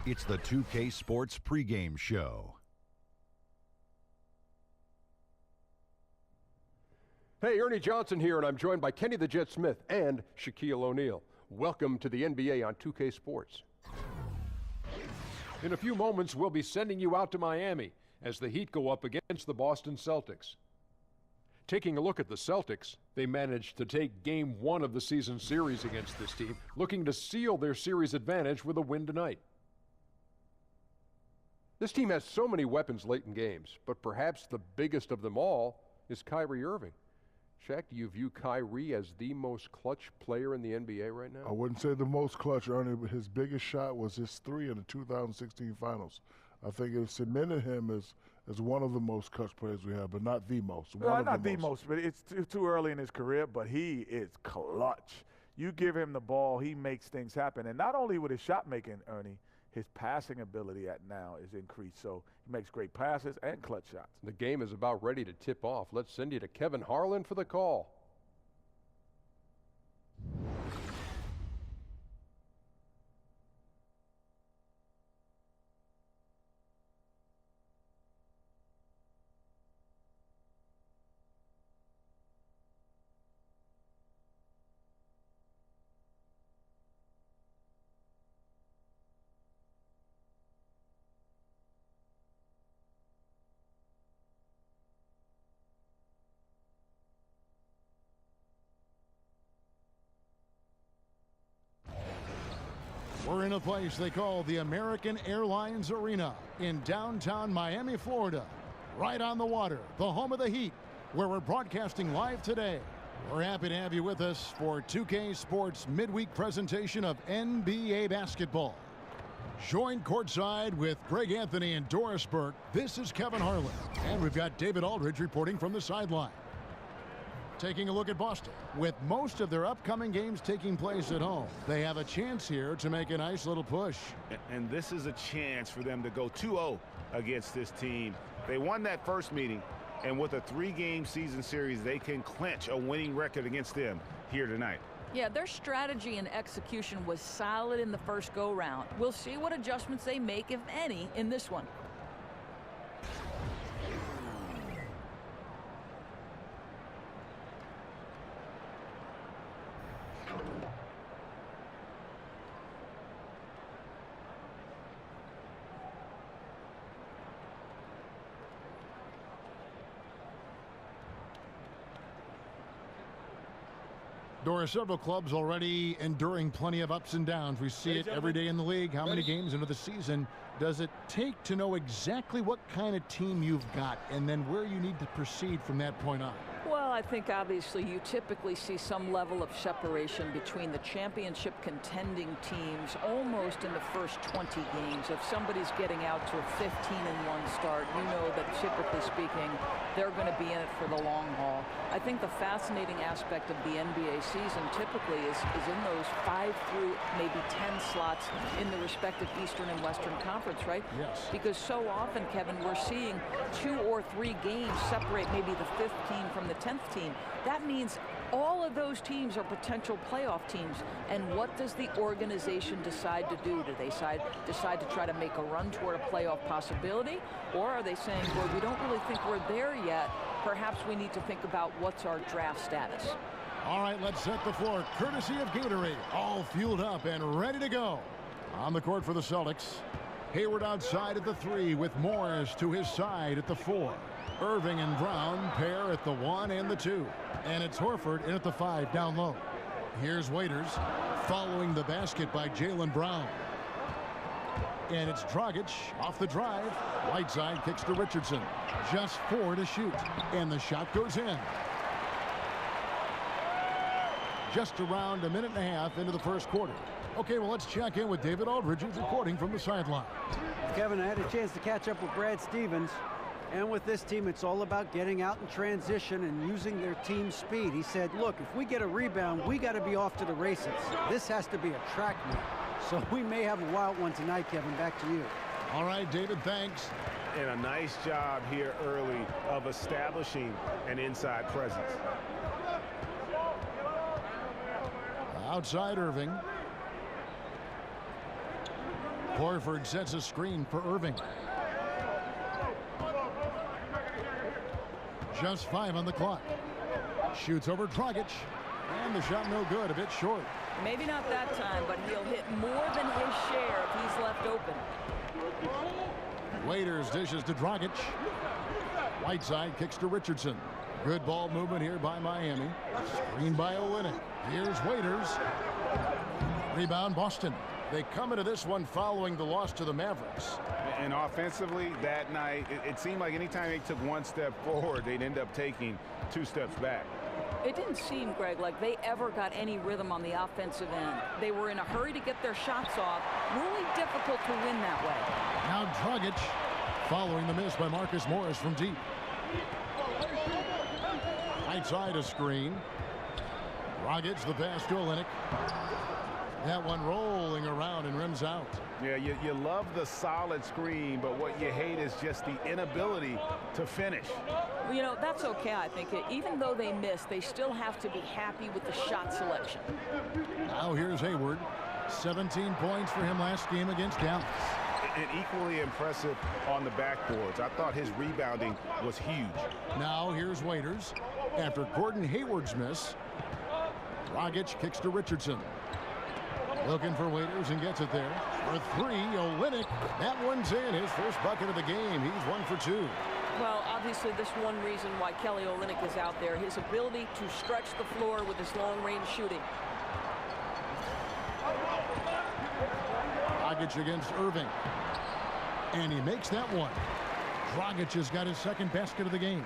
It's the 2K Sports pregame show. Hey, Ernie Johnson here, and I'm joined by Kenny the Jet Smith and Shaquille O'Neal. Welcome to the NBA on 2K Sports. In a few moments, we'll be sending you out to Miami as the Heat go up against the Boston Celtics. Taking a look at the Celtics, they managed to take Game 1 of the season series against this team, looking to seal their series advantage with a win tonight. This team has so many weapons late in games, but perhaps the biggest of them all is Kyrie Irving. Shaq, do you view Kyrie as the most clutch player in the NBA right now? I wouldn't say the most clutch, Ernie, but his biggest shot was his three in the 2016 finals. I think it cemented him as one of the most clutch players we have, but not the most. Not the most, but it's too early in his career, but he is clutch. You give him the ball, he makes things happen. And not only with his shot making, Ernie, his passing ability at now is increased. So he makes great passes and clutch shots. The game is about ready to tip off. Let's send you to Kevin Harlan for the call. We're in a place they call the American Airlines Arena in downtown Miami, Florida. Right on the water, the home of the Heat, where we're broadcasting live today. We're happy to have you with us for 2K Sports midweek presentation of NBA basketball. Joined courtside with Greg Anthony and Doris Burke, this is Kevin Harlan. And we've got David Aldridge reporting from the sideline. Taking a look at Boston. With most of their upcoming games taking place at home, they have a chance here to make a nice little push. And this is a chance for them to go 2-0 against this team. They won that first meeting, and with a 3-game season series, they can clinch a winning record against them here tonight. Yeah, their strategy and execution was solid in the first go-round. We'll see what adjustments they make, if any, in this one. There are several clubs already enduring plenty of ups and downs. We see it every day in the league. How many games into the season does it take to know exactly what kind of team you've got and then where you need to proceed from that point on? Well, I think obviously you typically see some level of separation between the championship contending teams almost in the first 20 games. If somebody's getting out to a 15-1 start, you know that typically speaking, they're going to be in it for the long haul. I think the fascinating aspect of the NBA season typically is in those 5 through maybe 10 slots in the respective Eastern and Western Conference, right? Yes. Because so often, Kevin, we're seeing 2 or 3 games separate maybe the 5th team from the 10th team. That means all of those teams are potential playoff teams. And what does the organization decide to do? Do they decide to try to make a run toward a playoff possibility? Or are they saying, well, we don't really think we're there yet. Perhaps we need to think about what's our draft status. All right, let's set the floor. Courtesy of Gatorade. All fueled up and ready to go. On the court for the Celtics. Hayward outside at the 3 with Morris to his side at the 4. Irving and Brown pair at the 1 and the 2. And it's Horford in at the 5 down low. Here's Waiters following the basket by Jaylen Brown. And it's Dragic off the drive. Right side kicks to Richardson. Just 4 to shoot. And the shot goes in. Just around a minute and a half into the first quarter. Okay, well, let's check in with David Aldridge, who's reporting from the sideline. Kevin, I had a chance to catch up with Brad Stevens. And with this team, it's all about getting out in transition and using their team speed. He said, look, if we get a rebound, we got to be off to the races. This has to be a track meet. So we may have a wild one tonight, Kevin. Back to you. All right, David, thanks. And a nice job here early of establishing an inside presence. Outside Irving. Horford sets a screen for Irving. Just 5 on the clock. Shoots over Dragic. And the shot no good, a bit short. Maybe not that time, but he'll hit more than his share if he's left open. Waiters dishes to Dragic. Whiteside kicks to Richardson. Good ball movement here by Miami. Screen by Olynyk. Here's Waiters. Rebound Boston. They come into this one following the loss to the Mavericks. And offensively that night, it seemed like anytime they took one step forward, they'd end up taking 2 steps back. It didn't seem, Greg, like they ever got any rhythm on the offensive end. They were in a hurry to get their shots off. Really difficult to win that way. Now Dragic following the miss by Marcus Morris from deep. Outside a screen. Dragic the pass to Olynyk. That one rolling around and rims out. Yeah, you love the solid screen, but what you hate is just the inability to finish. Well, you know, that's okay, I think. Even though they miss, they still have to be happy with the shot selection. Now here's Hayward. 17 points for him last game against Dallas. And equally impressive on the backboards. I thought his rebounding was huge. Now here's Waiters. After Gordon Hayward's miss, Dragic kicks to Richardson. Looking for Waiters and gets it there. For 3, Olynyk. That one's in. His first bucket of the game. He's 1 for 2. Well, obviously, this one reason why Kelly Olynyk is out there. His ability to stretch the floor with his long-range shooting. Dragic against Irving. And he makes that one. Dragic has got his second basket of the game.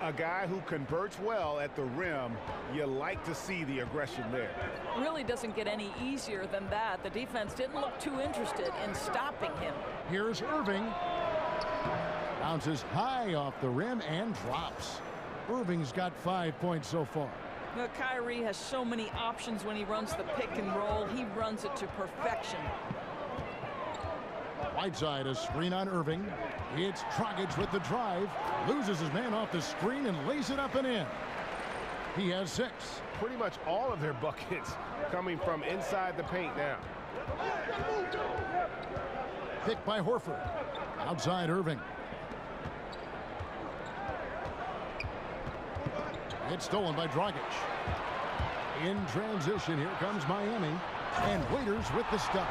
A guy who converts well at the rim, you like to see the aggression there. Really doesn't get any easier than that. The defense didn't look too interested in stopping him. Here's Irving. Bounces high off the rim and drops. Irving's got 5 points so far. Now, Kyrie has so many options when he runs the pick and roll. He runs it to perfection. Whiteside a screen on Irving. It's Dragic with the drive. Loses his man off the screen and lays it up and in. He has 6. Pretty much all of their buckets coming from inside the paint now. Picked by Horford. Outside Irving. It's stolen by Dragic. In transition, here comes Miami. And Waiters with the stop.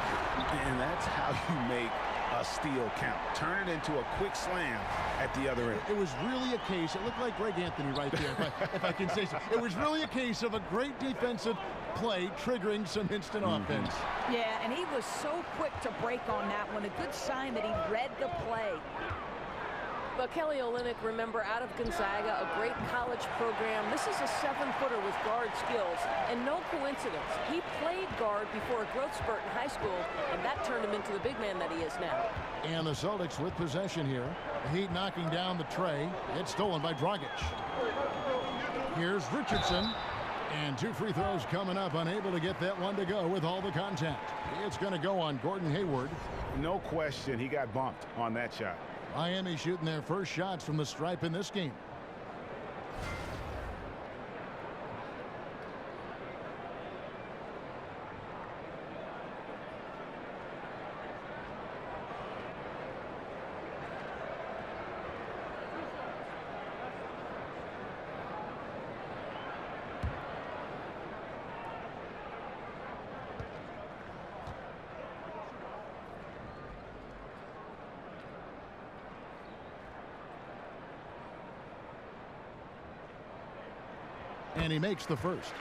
And that's how you make a steal count. Turn it into a quick slam at the other end. It was really a case, it looked like Greg Anthony right there, if I can say so. It was really a case of a great defensive play triggering some instant offense. Yeah, and he was so quick to break on that one. A good sign that he read the play. But Kelly Olynyk, remember, out of Gonzaga, a great college program. This is a 7-footer with guard skills, and no coincidence. He played guard before a growth spurt in high school, and that turned him into the big man that he is now. And the Celtics with possession here. The Heat knocking down the tray. It's stolen by Dragic. Here's Richardson. And 2 free throws coming up, unable to get that one to go with all the contact. It's going to go on Gordon Hayward. No question, he got bumped on that shot. Miami shooting their first shots from the stripe in this game. And he makes the first.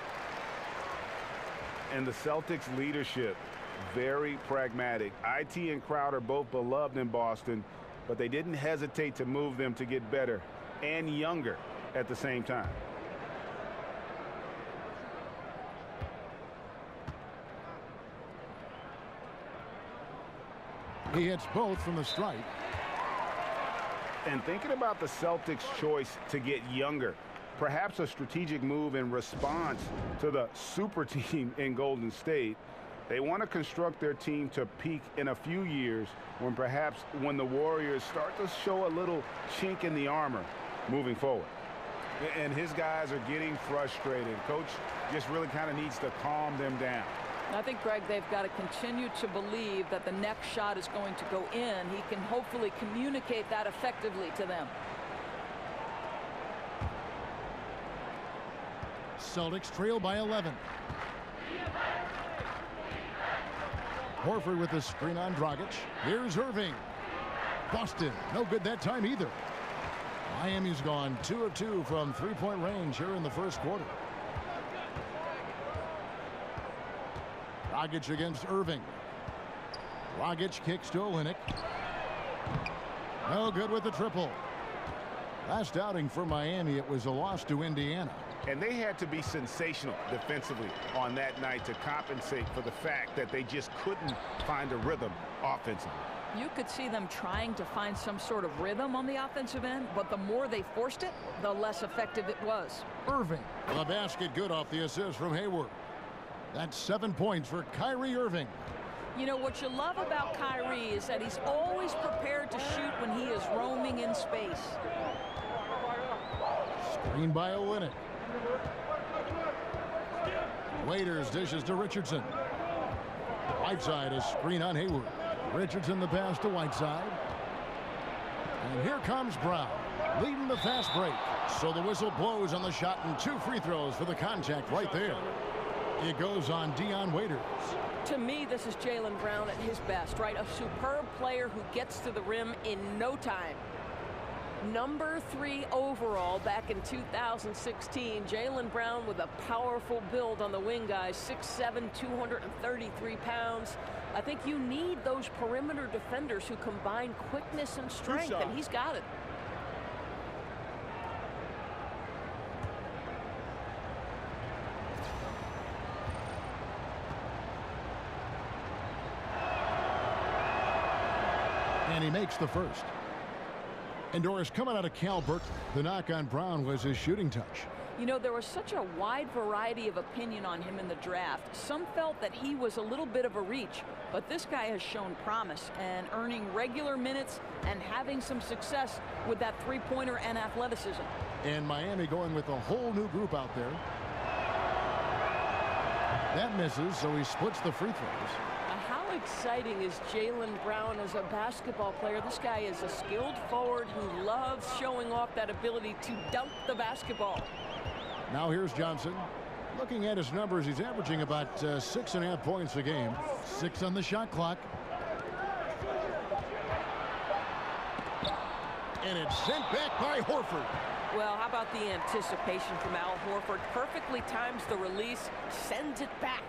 And the Celtics leadership, very pragmatic. IT and Crowder both beloved in Boston, but they didn't hesitate to move them to get better and younger at the same time. He hits both from the stripe. And thinking about the Celtics' choice to get younger, perhaps a strategic move in response to the super team in Golden State. They want to construct their team to peak in a few years when the Warriors start to show a little chink in the armor moving forward. And his guys are getting frustrated. Coach just really kind of needs to calm them down. I think, Greg, they've got to continue to believe that the next shot is going to go in. He can hopefully communicate that effectively to them. Celtics trail by 11. Horford with the screen on Dragic. Here's Irving. Boston, no good that time either. Miami's gone 2 of 2 from three-point range here in the first quarter. Dragic against Irving. Dragic kicks to Olynyk. No good with the triple. Last outing for Miami, it was a loss to Indiana. And they had to be sensational defensively on that night to compensate for the fact that they just couldn't find a rhythm offensively. You could see them trying to find some sort of rhythm on the offensive end, but the more they forced it, the less effective it was. Irving, the basket good off the assist from Hayward. That's 7 points for Kyrie Irving. You know, what you love about Kyrie is that he's always prepared to shoot when he is roaming in space. Screen by Olynyk. Waiters dishes to Richardson. Whiteside, a screen on Hayward. Richardson the pass to Whiteside. And here comes Brown, leading the fast break. So the whistle blows on the shot and 2 free throws for the contact right there. It goes on Dion Waiters. To me, this is Jaylen Brown at his best, right? A superb player who gets to the rim in no time. Number 3 overall back in 2016. Jaylen Brown with a powerful build on the wing, guys. 6'7", 233 pounds. I think you need those perimeter defenders who combine quickness and strength, and he's got it. And he makes the first. And Doris, coming out of Cal Berkeley, the knock on Brown was his shooting touch. You know, there was such a wide variety of opinion on him in the draft. Some felt that he was a little bit of a reach, but this guy has shown promise and earning regular minutes and having some success with that three-pointer and athleticism. And Miami going with a whole new group out there. That misses, so he splits the free throws. How exciting is Jaylen Brown as a basketball player? This guy is a skilled forward who loves showing off that ability to dunk the basketball. Now here's Johnson. Looking at his numbers, he's averaging about 6.5 points a game. 6 on the shot clock. And it's sent back by Horford. Well, how about the anticipation from Al Horford? Perfectly times the release, sends it back.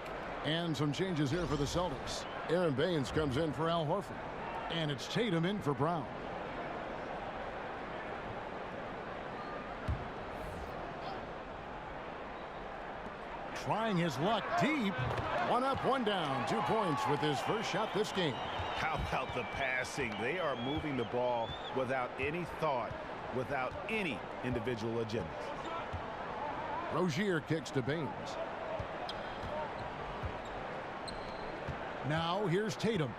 And some changes here for the Celtics. Aaron Baines comes in for Al Horford. And it's Tatum in for Brown. Trying his luck deep. 1 up, 1 down. 2 points with his first shot this game. How about the passing? They are moving the ball without any thought, without any individual agendas. Rozier kicks to Baines. Now here's Tatum.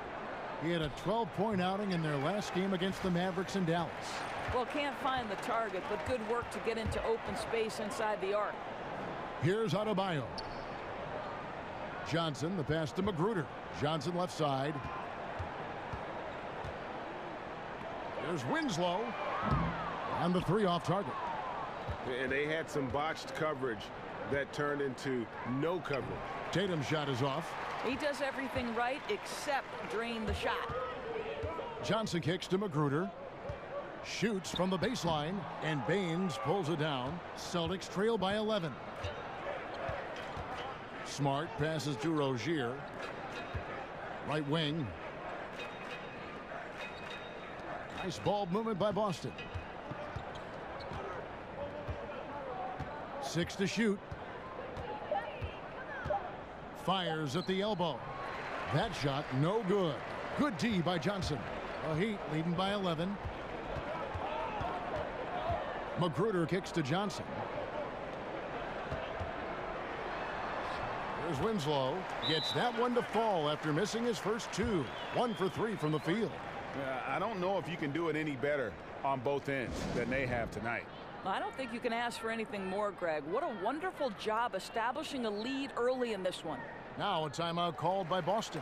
He had a 12-point outing in their last game against the Mavericks in Dallas. Well, can't find the target, but good work to get into open space inside the arc. Here's Adebayo. Johnson, the pass to Magruder. Johnson left side. There's Winslow. And the 3 off target. And they had some botched coverage that turned into no coverage. Tatum's shot is off. He does everything right except drain the shot. Johnson kicks to Magruder. Shoots from the baseline. And Baines pulls it down. Celtics trail by 11. Smart passes to Rozier. Right wing. Nice ball movement by Boston. 6 to shoot. Fires at the elbow. That shot no good. Good D by Johnson. The Heat leading by 11. Magruder kicks to Johnson. There's Winslow. Gets that one to fall after missing his first 2. 1 for 3 from the field. I don't know if you can do it any better on both ends than they have tonight. I don't think you can ask for anything more, Greg. What a wonderful job establishing a lead early in this one. Now a timeout called by Boston.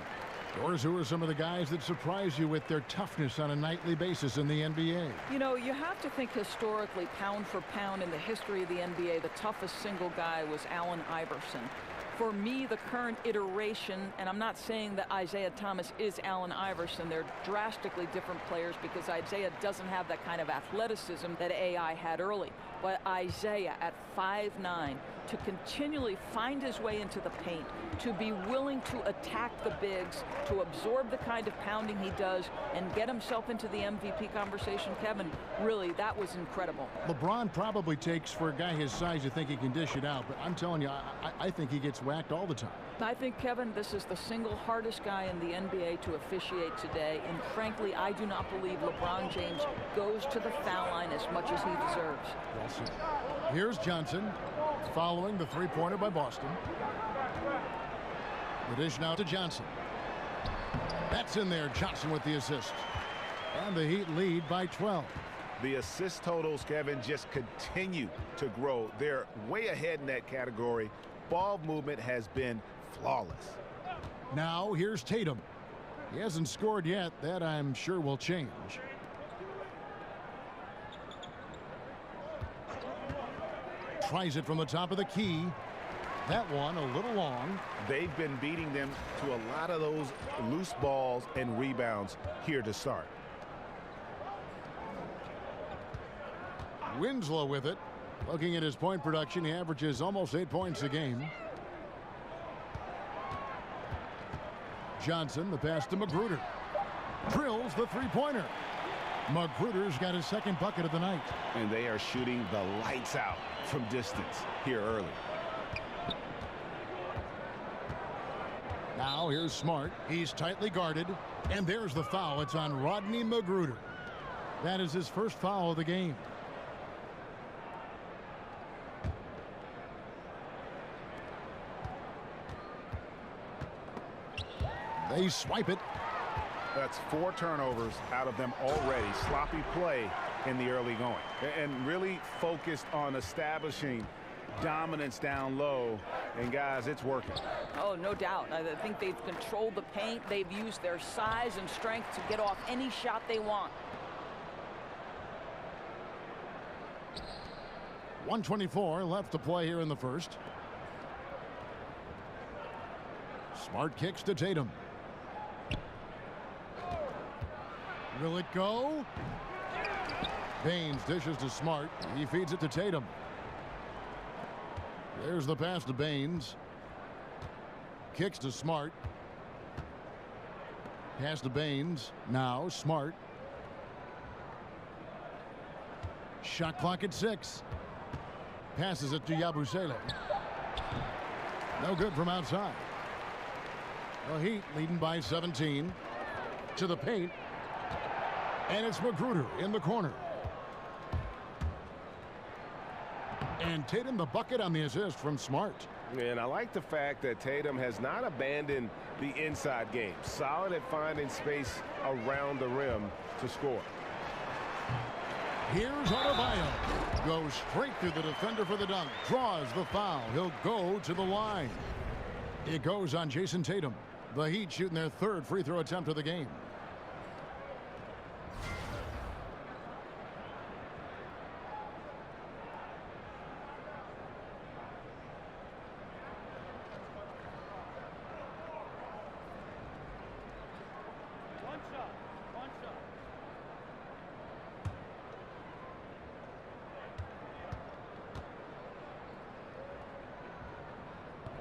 Doris, who are some of the guys that surprise you with their toughness on a nightly basis in the NBA? You know, you have to think historically, pound for pound in the history of the NBA, the toughest single guy was Allen Iverson. For me, the current iteration, and I'm not saying that Isaiah Thomas is Allen Iverson, they're drastically different players because Isaiah doesn't have that kind of athleticism that AI had early. But Isaiah at 5'9", to continually find his way into the paint, to be willing to attack the bigs, to absorb the kind of pounding he does, and get himself into the MVP conversation, Kevin, really, that was incredible. LeBron probably takes, for a guy his size, you think he can dish it out, but I'm telling you, I think he gets whacked all the time. I think, Kevin, this is the single hardest guy in the NBA to officiate today, and frankly, I do not believe LeBron James goes to the foul line as much as he deserves. Here's Johnson, following the three-pointer by Boston. The dish now to Johnson. That's in there, Johnson with the assist. And the Heat lead by 12. The assist totals, Kevin, just continue to grow. They're way ahead in that category. Ball movement has been flawless. Now here's Tatum. He hasn't scored yet. That I'm sure will change. Tries it from the top of the key. That one a little long. They've been beating them to a lot of those loose balls and rebounds here to start. Winslow with it. Looking at his point production, he averages almost 8 points a game. Johnson, the pass to Magruder. Drills the three-pointer. Magruder's got his second bucket of the night. And they are shooting the lights out from distance here early. Now here's Smart. He's tightly guarded. And there's the foul. It's on Rodney Magruder. That is his first foul of the game. They swipe it. That's 4 turnovers out of them already. Sloppy play in the early going. And really focused on establishing dominance down low. And guys, it's working. Oh, no doubt. I think they've controlled the paint. They've used their size and strength to get off any shot they want. 1:24 left to play here in the first. Smart kicks to Tatum. Will it go? Baines dishes to Smart. He feeds it to Tatum. There's the pass to Baines. Kicks to Smart. Pass to Baines. Now Smart. Shot clock at 6. Passes it to Yabusele. No good from outside. The Heat leading by 17. To the paint. And it's Magruder in the corner. And Tatum the bucket on the assist from Smart. And I like the fact that Tatum has not abandoned the inside game. Solid at finding space around the rim to score. Here's Adebayo. Goes straight through the defender for the dunk. Draws the foul. He'll go to the line. It goes on Jason Tatum. The Heat shooting their third free throw attempt of the game.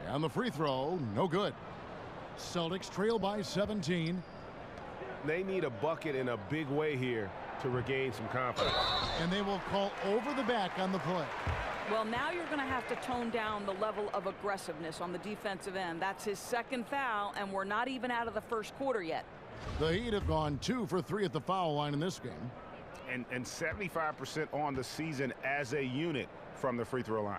On the free throw, no good. Celtics trail by 17. They need a bucket in a big way here to regain some confidence. And they will call over the back on the play. Well, now you're going to have to tone down the level of aggressiveness on the defensive end. That's his second foul, and we're not even out of the first quarter yet. The Heat have gone 2 for 3 at the foul line in this game. And 75% on the season as a unit from the free throw line.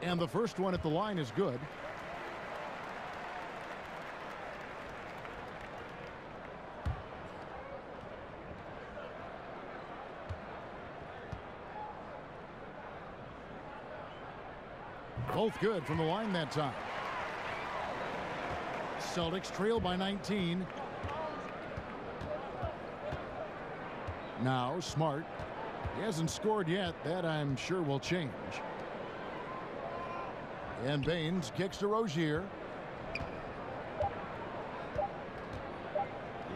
And the first one at the line is good. Both good from the line that time. Celtics trail by 19. Now Smart. He hasn't scored yet. That I'm sure will change. And Baines kicks to Rozier.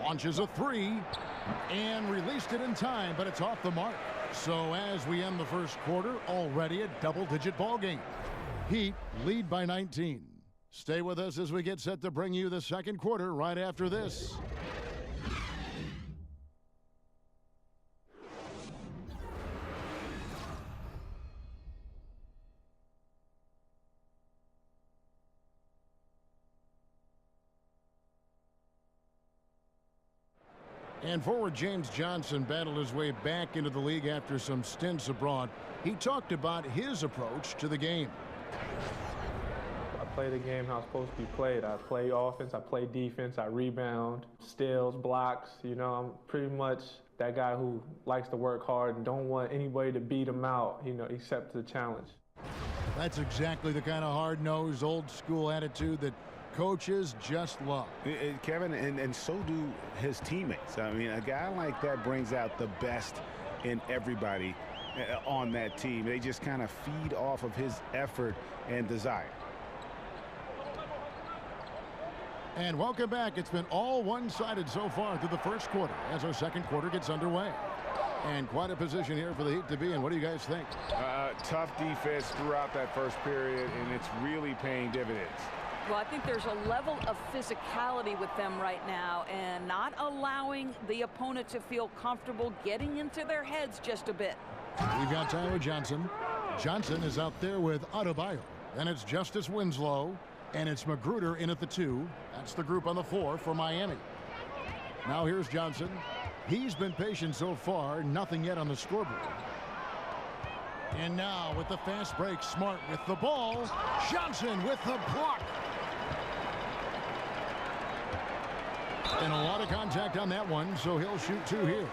Launches a three and released it in time, but it's off the mark. So as we end the first quarter, already a double-digit ball game. Heat lead by 19. Stay with us as we get set to bring you the second quarter right after this. And forward James Johnson battled his way back into the league after some stints abroad. He talked about his approach to the game. I play the game how it's supposed to be played. I play offense, I play defense, I rebound, steals, blocks. You know, I'm pretty much that guy who likes to work hard and don't want anybody to beat him out, you know, except the challenge. That's exactly the kind of hard-nosed, old-school attitude that coaches just love. Kevin, and so do his teammates. I mean, a guy like that brings out the best in everybody on that team. They just kind of feed off of his effort and desire. And welcome back. It's been all one-sided so far through the first quarter as our second quarter gets underway. And quite a position here for the Heat to be in. What do you guys think? Tough defense throughout that first period, and it's really paying dividends. Well, I think there's a level of physicality with them right now and not allowing the opponent to feel comfortable getting into their heads just a bit. We've got Tyler Johnson. Johnson is out there with Adebayo. Then it's Justice Winslow. And it's Magruder in at the 2. That's the group on the 4 for Miami. Now here's Johnson. He's been patient so far. Nothing yet on the scoreboard. And now with the fast break, Smart with the ball. Johnson with the block. And a lot of contact on that one, so he'll shoot 2 here.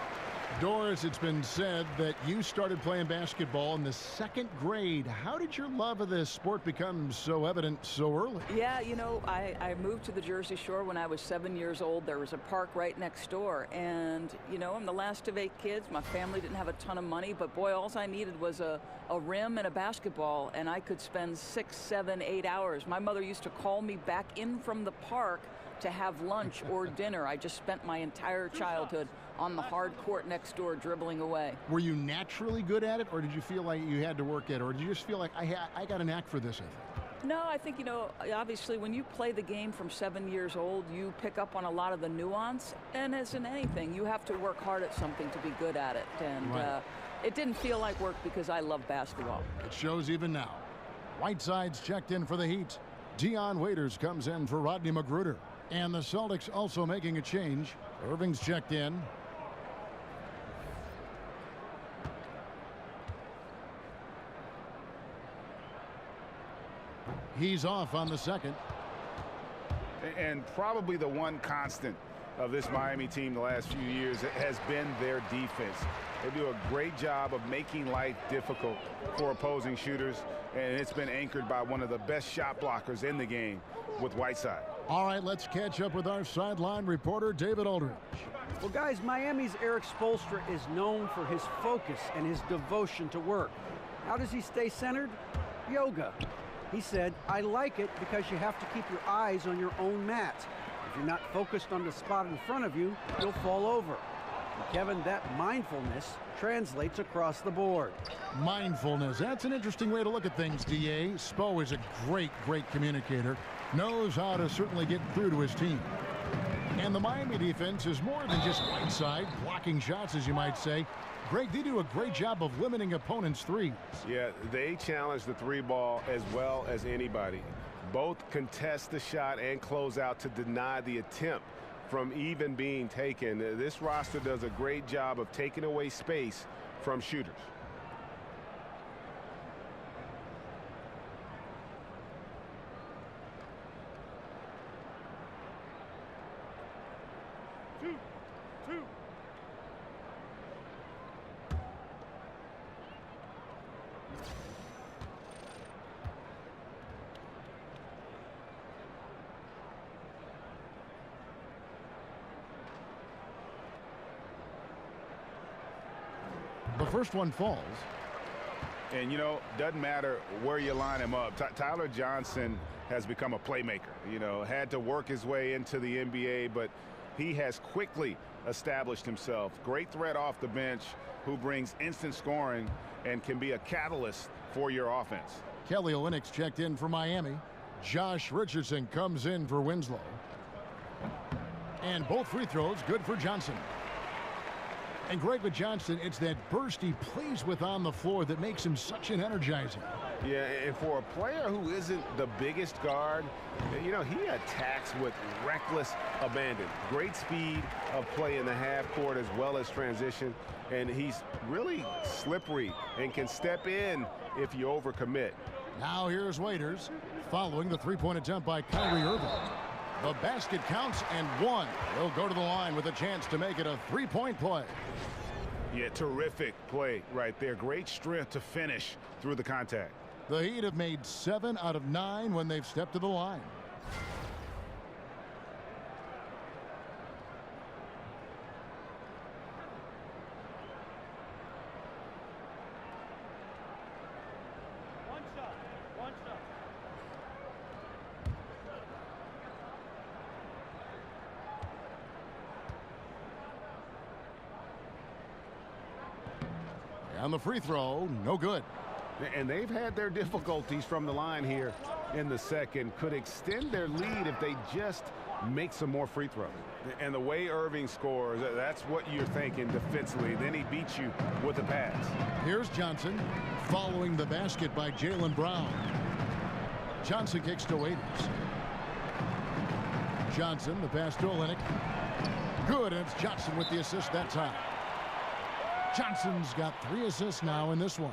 Doris, it's been said that you started playing basketball in the 2nd grade. How did your love of this sport become so evident so early? Yeah, you know, I moved to the Jersey Shore when I was 7 years old. There was a park right next door. And, you know, I'm the last of 8 kids. My family didn't have a ton of money, but boy, all I needed was a rim and a basketball, and I could spend 6, 7, 8 hours. My mother used to call me back in from the park to have lunch or dinner. I just spent my entire childhood on the hard court next door dribbling away. Were you naturally good at it, or did you feel like you had to work at it, or did you just feel like I got a knack for this, I think? No, I think, you know, obviously when you play the game from 7 years old, you pick up on a lot of the nuance, and as in anything, you have to work hard at something to be good at it. And right. It didn't feel like work because I love basketball. It shows even now. Whiteside's checked in for the Heat. Dion Waiters comes in for Rodney Magruder. And the Celtics also making a change. Irving's checked in. He's off on the second. And probably the one constant of this Miami team the last few years has been their defense. They do a great job of making life difficult for opposing shooters, and it's been anchored by one of the best shot blockers in the game with Whiteside. All right, let's catch up with our sideline reporter, David Aldridge. Well, guys, Miami's Eric Spoelstra is known for his focus and his devotion to work. How does he stay centered? Yoga. He said, I like it because you have to keep your eyes on your own mat. If you're not focused on the spot in front of you, you'll fall over. And Kevin, that mindfulness translates across the board. Mindfulness. That's an interesting way to look at things, D.A. Spo is a great communicator. Knows how to certainly get through to his team. And the Miami defense is more than just Whiteside, blocking shots, as you might say. Greg, they do a great job of limiting opponents' threes. Yeah, they challenge the 3-ball as well as anybody. Both contest the shot and close out to deny the attempt from even being taken. This roster does a great job of taking away space from shooters. The first one falls. And, you know, doesn't matter where you line him up. Tyler Johnson has become a playmaker. You know, had to work his way into the NBA, but he has quickly established himself. Great threat off the bench who brings instant scoring and can be a catalyst for your offense. Kelly Olynyk's checked in for Miami. Josh Richardson comes in for Winslow. And both free throws good for Johnson. And Greg, with Johnson, it's that burst he plays with on the floor that makes him such an energizer. Yeah, and for a player who isn't the biggest guard, you know, he attacks with reckless abandon. Great speed of play in the half court as well as transition. And he's really slippery and can step in if you overcommit. Now here's Waiters following the three-point attempt by Kyrie Irving. The basket counts and one. He'll go to the line with a chance to make it a three-point play. Yeah, terrific play right there. Great strength to finish through the contact. The Heat have made 7 out of 9 when they've stepped to the line. On the free throw, no good. And they've had their difficulties from the line here in the second. Could extend their lead if they just make some more free throws. And the way Irving scores, that's what you're thinking defensively. Then he beats you with a pass. Here's Johnson following the basket by Jaylen Brown. Johnson kicks to Waiters. Johnson, the pass to Olynyk. Good, and it's Johnson with the assist that time. Johnson's got 3 assists now in this one.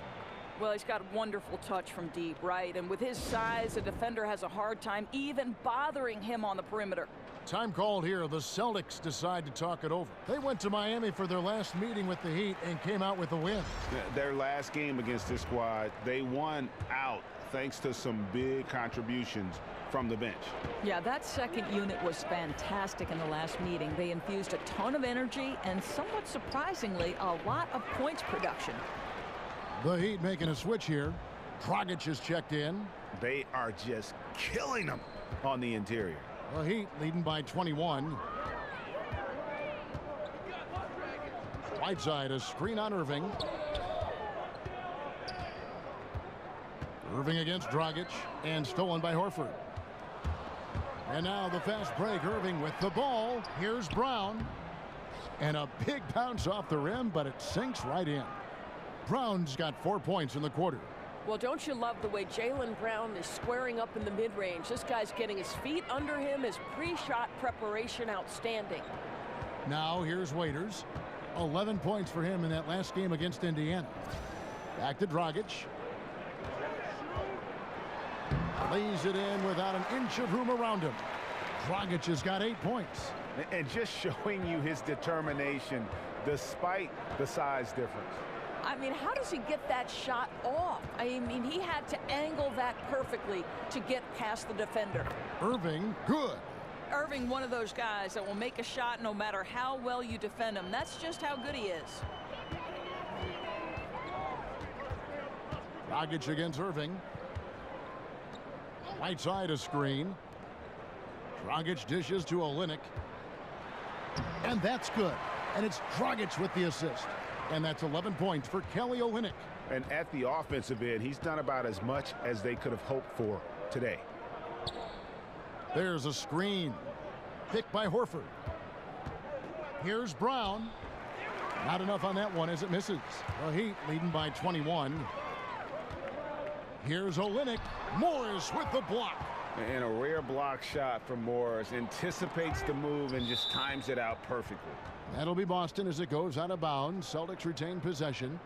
Well, he's got wonderful touch from deep, right? And with his size, a defender has a hard time even bothering him on the perimeter. Time called here. The Celtics decide to talk it over. They went to Miami for their last meeting with the Heat and came out with a win. Their last game against this squad, they won out thanks to some big contributions from the bench. Yeah, that second unit was fantastic in the last meeting. They infused a ton of energy and, somewhat surprisingly, a lot of points production. The Heat making a switch here. Dragic is checked in. They are just killing them on the interior. The Heat leading by 21. Whiteside, a screen on Irving. Irving against Dragic, and stolen by Horford. And now the fast break. Irving with the ball. Here's Brown. And a big bounce off the rim, but it sinks right in. Brown's got 4 points in the quarter. Well, don't you love the way Jaylen Brown is squaring up in the mid-range? This guy's getting his feet under him. His pre-shot preparation outstanding. Now here's Waiters. 11 points for him in that last game against Indiana. Back to Dragic. Lays it in without an inch of room around him. Dragic has got 8 points. And just showing you his determination despite the size difference. I mean, how does he get that shot off? I mean, he had to angle that perfectly to get past the defender. Irving, good. Irving, one of those guys that will make a shot no matter how well you defend him. That's just how good he is. Dragic against Irving. Right side a screen. Dragic dishes to Olynyk. And that's good. And it's Dragic with the assist. And that's 11 points for Kelly Olynyk. And at the offensive end, he's done about as much as they could have hoped for today. There's a screen. Picked by Horford. Here's Brown. Not enough on that one as it misses. The Heat leading by 21. Here's Olynyk. Morris with the block. And a rare block shot from Morris. Anticipates the move and just times it out perfectly. That'll be Boston as it goes out of bounds. Celtics retain possession.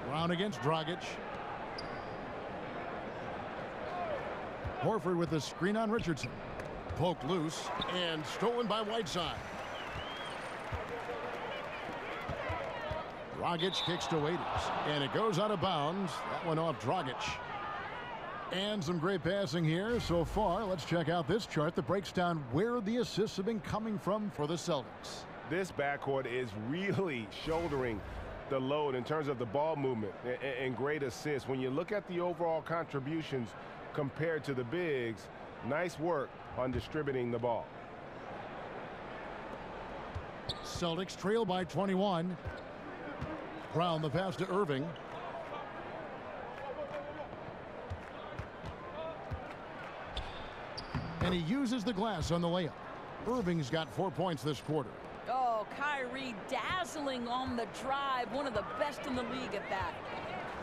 Brown against Dragic. Horford with the screen on Richardson. Poked loose and stolen by Whiteside. Dragic kicks to Waiters, and it goes out of bounds. That one off Dragic. And some great passing here so far. Let's check out this chart that breaks down where the assists have been coming from for the Celtics. This backcourt is really shouldering the load in terms of the ball movement and great assists. When you look at the overall contributions compared to the bigs, nice work on distributing the ball. Celtics trail by 21. Brown the pass to Irving. And he uses the glass on the layup. Irving's got 4 points this quarter. Oh, Kyrie dazzling on the drive. One of the best in the league at that.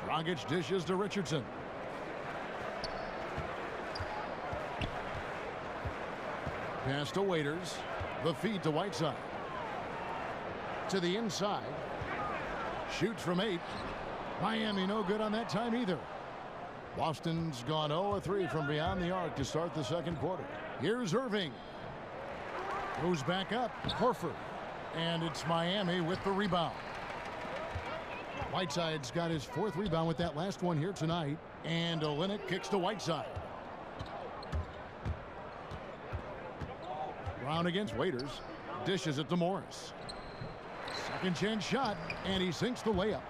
Dragic dishes to Richardson. Pass to Waiters. The feed to Whiteside. To the inside. Shoots from 8. Miami no good on that time either. Boston's gone 0-3 from beyond the arc to start the second quarter. Here's Irving. Goes back up. Horford. And it's Miami with the rebound. Whiteside's got his 4th rebound with that last one here tonight. And Olynyk kicks to Whiteside. Brown against Waiters. Dishes it to Morris. Second chance shot. And he sinks the layup.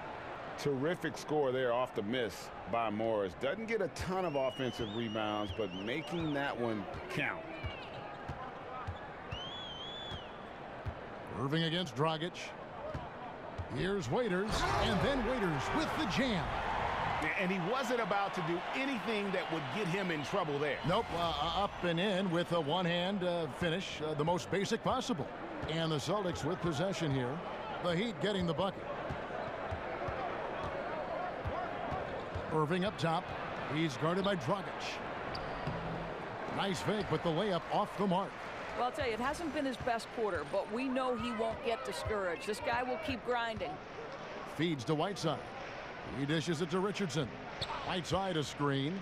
Terrific score there off the miss by Morris. Doesn't get a ton of offensive rebounds, but making that one count. Irving against Dragic. Here's Waiters, and then Waiters with the jam. And he wasn't about to do anything that would get him in trouble there. Nope, up and in with a one-hand finish, the most basic possible. And the Celtics with possession here. The Heat getting the bucket. Irving up top. He's guarded by Dragic. Nice fake, but the layup off the mark. Well, I'll tell you, it hasn't been his best quarter, but we know he won't get discouraged. This guy will keep grinding. Feeds to Whiteside. He dishes it to Richardson. Whiteside a screen.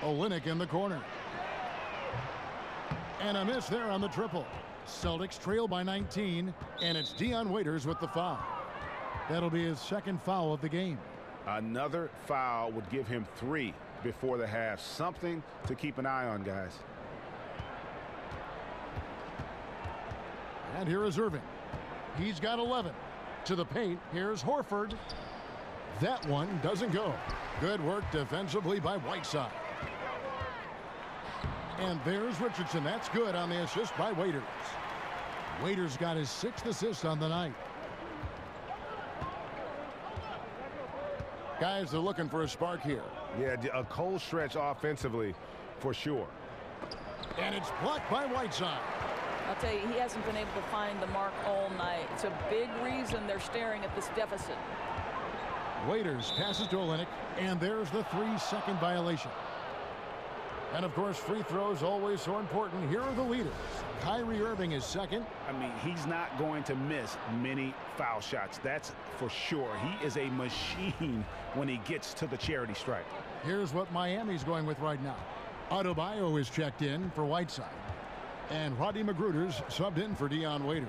Olynyk in the corner. And a miss there on the triple. Celtics trail by 19, and it's Dion Waiters with the foul. That'll be his 2nd foul of the game. Another foul would give him 3 before the half. Something to keep an eye on, guys. And here is Irving. He's got 11. To the paint, here's Horford. That one doesn't go. Good work defensively by Whiteside. And there's Richardson. That's good on the assist by Waiters. Waiters got his 6th assist on the night. Guys are looking for a spark here. Yeah, a cold stretch offensively for sure. And it's blocked by Whiteside. I'll tell you, he hasn't been able to find the mark all night. It's a big reason they're staring at this deficit. Waiters passes to Olynyk, and there's the 3-second violation. And of course, free throws always so important. Here are the leaders. Kyrie Irving is 2nd. I mean, he's not going to miss many foul shots. That's for sure. He is a machine when he gets to the charity stripe. Here's what Miami's going with right now. Adebayo is checked in for Whiteside. And Rodney Magruder's subbed in for Dion Waiters.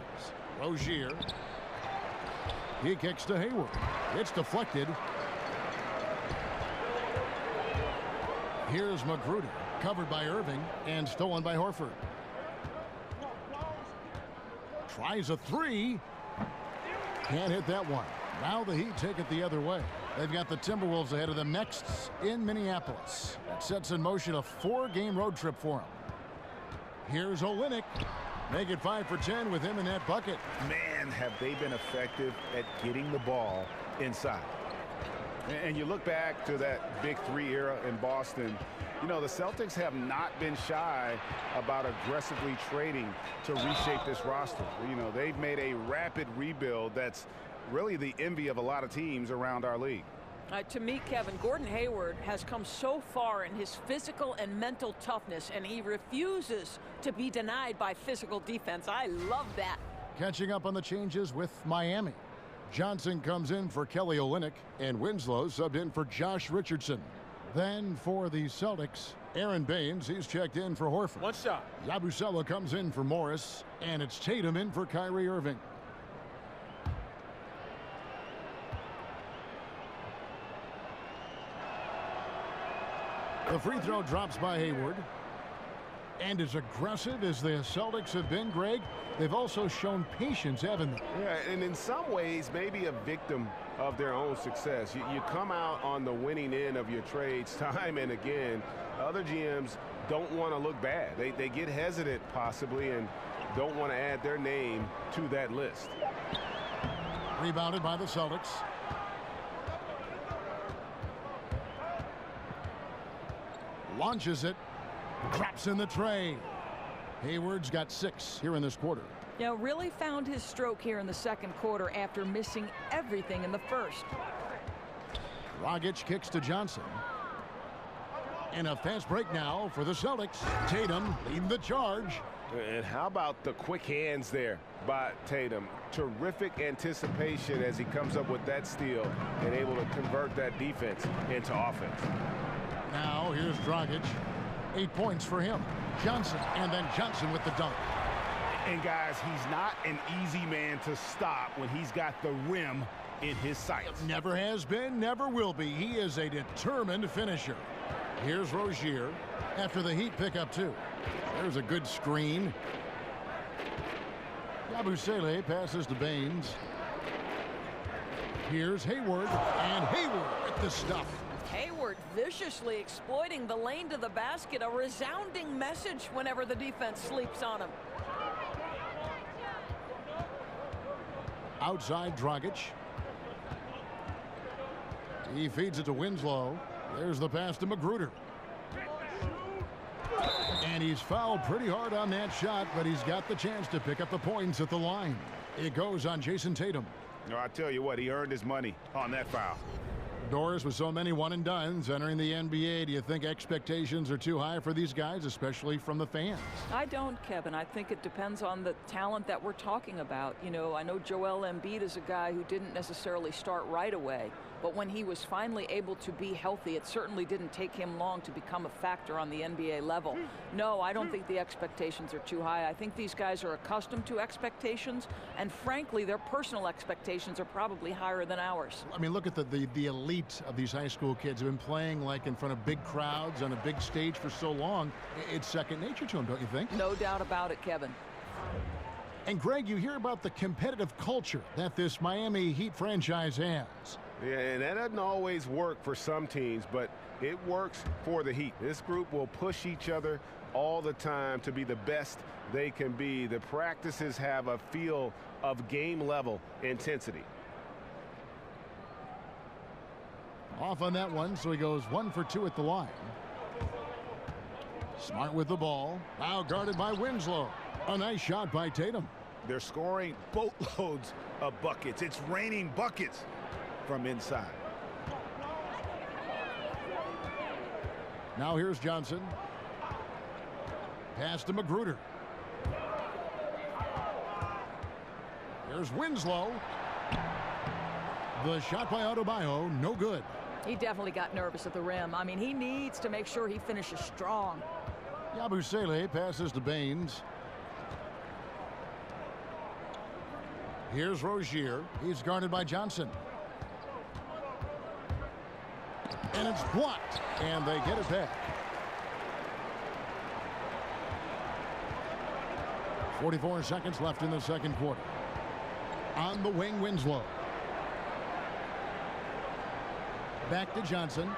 Rozier. He kicks to Hayward. It's deflected. Here's Magruder. Covered by Irving and stolen by Horford. Tries a 3. Can't hit that one. Now the Heat take it the other way. They've got the Timberwolves ahead of them next in Minneapolis. That sets in motion a 4-game road trip for them. Here's Olynyk. Make it 5 for 10 with him in that bucket. Man, have they been effective at getting the ball inside. And you look back to that Big 3 era in Boston. You know, the Celtics have not been shy about aggressively trading to reshape this roster. You know, they've made a rapid rebuild that's really the envy of a lot of teams around our league. To me, Kevin, Gordon Hayward has come so far in his physical and mental toughness, and he refuses to be denied by physical defense. I love that. Catching up on the changes with Miami. Johnson comes in for Kelly Olynyk, and Winslow subbed in for Josh Richardson. Then for the Celtics, Aaron Baines, he's checked in for Horford. One shot. Yabusele comes in for Morris, and it's Tatum in for Kyrie Irving. The free throw drops by Hayward. And as aggressive as the Celtics have been, Greg, they've also shown patience, haven't they? Yeah, and in some ways, maybe a victim of their own success. You come out on the winning end of your trades time and again. Other GMs don't want to look bad. They get hesitant, possibly, and don't want to add their name to that list. Rebounded by the Celtics. Launches it. Drops in the tray. Hayward's got 6 here in this quarter. Yeah, really found his stroke here in the second quarter after missing everything in the first. Dragic kicks to Johnson. And a fast break now for the Celtics. Tatum leading the charge. And how about the quick hands there by Tatum? Terrific anticipation as he comes up with that steal and able to convert that defense into offense. Now here's Dragic. 8 points for him. Johnson, and then Johnson with the dunk. And guys, he's not an easy man to stop when he's got the rim in his sights. Never has been, never will be. He is a determined finisher. Here's Rozier after the Heat pick up 2. There's a good screen. Yabusele passes to Baines. Here's Hayward, and Hayward with the stuff. Hayward viciously exploiting the lane to the basket, a resounding message whenever the defense sleeps on him. Outside Dragic. He feeds it to Winslow. There's the pass to Magruder. And he's fouled pretty hard on that shot, but he's got the chance to pick up the points at the line. It goes on Jason Tatum. No, I tell you what, he earned his money on that foul. Doris, with so many one-and-dones entering the NBA, do you think expectations are too high for these guys, especially from the fans? I don't, Kevin. I think it depends on the talent that we're talking about. You know, I know Joel Embiid is a guy who didn't necessarily start right away, but when he was finally able to be healthy, it certainly didn't take him long to become a factor on the NBA level. No, I don't think the expectations are too high. I think these guys are accustomed to expectations, and frankly, their personal expectations are probably higher than ours. I mean, look at the elite of these high school kids who have been playing like in front of big crowds on a big stage for so long. It's second nature to them, don't you think? No doubt about it, Kevin. And Greg, you hear about the competitive culture that this Miami Heat franchise has. Yeah, and that doesn't always work for some teams, but it works for the Heat. This group will push each other all the time to be the best they can be. The practices have a feel of game-level intensity. Off on that one, so he goes 1 for 2 at the line. Smart with the ball. Now guarded by Winslow. A nice shot by Tatum. They're scoring boatloads of buckets. It's raining buckets from inside. Now here's Johnson. Pass to Magruder. Here's Winslow. The shot by Adebayo, no good. He definitely got nervous at the rim. I mean, he needs to make sure he finishes strong. Yabusele passes to Baines. Here's Rozier. He's guarded by Johnson. And it's blocked. And they get it back. 44 seconds left in the second quarter. On the wing, Winslow. Back to Johnson.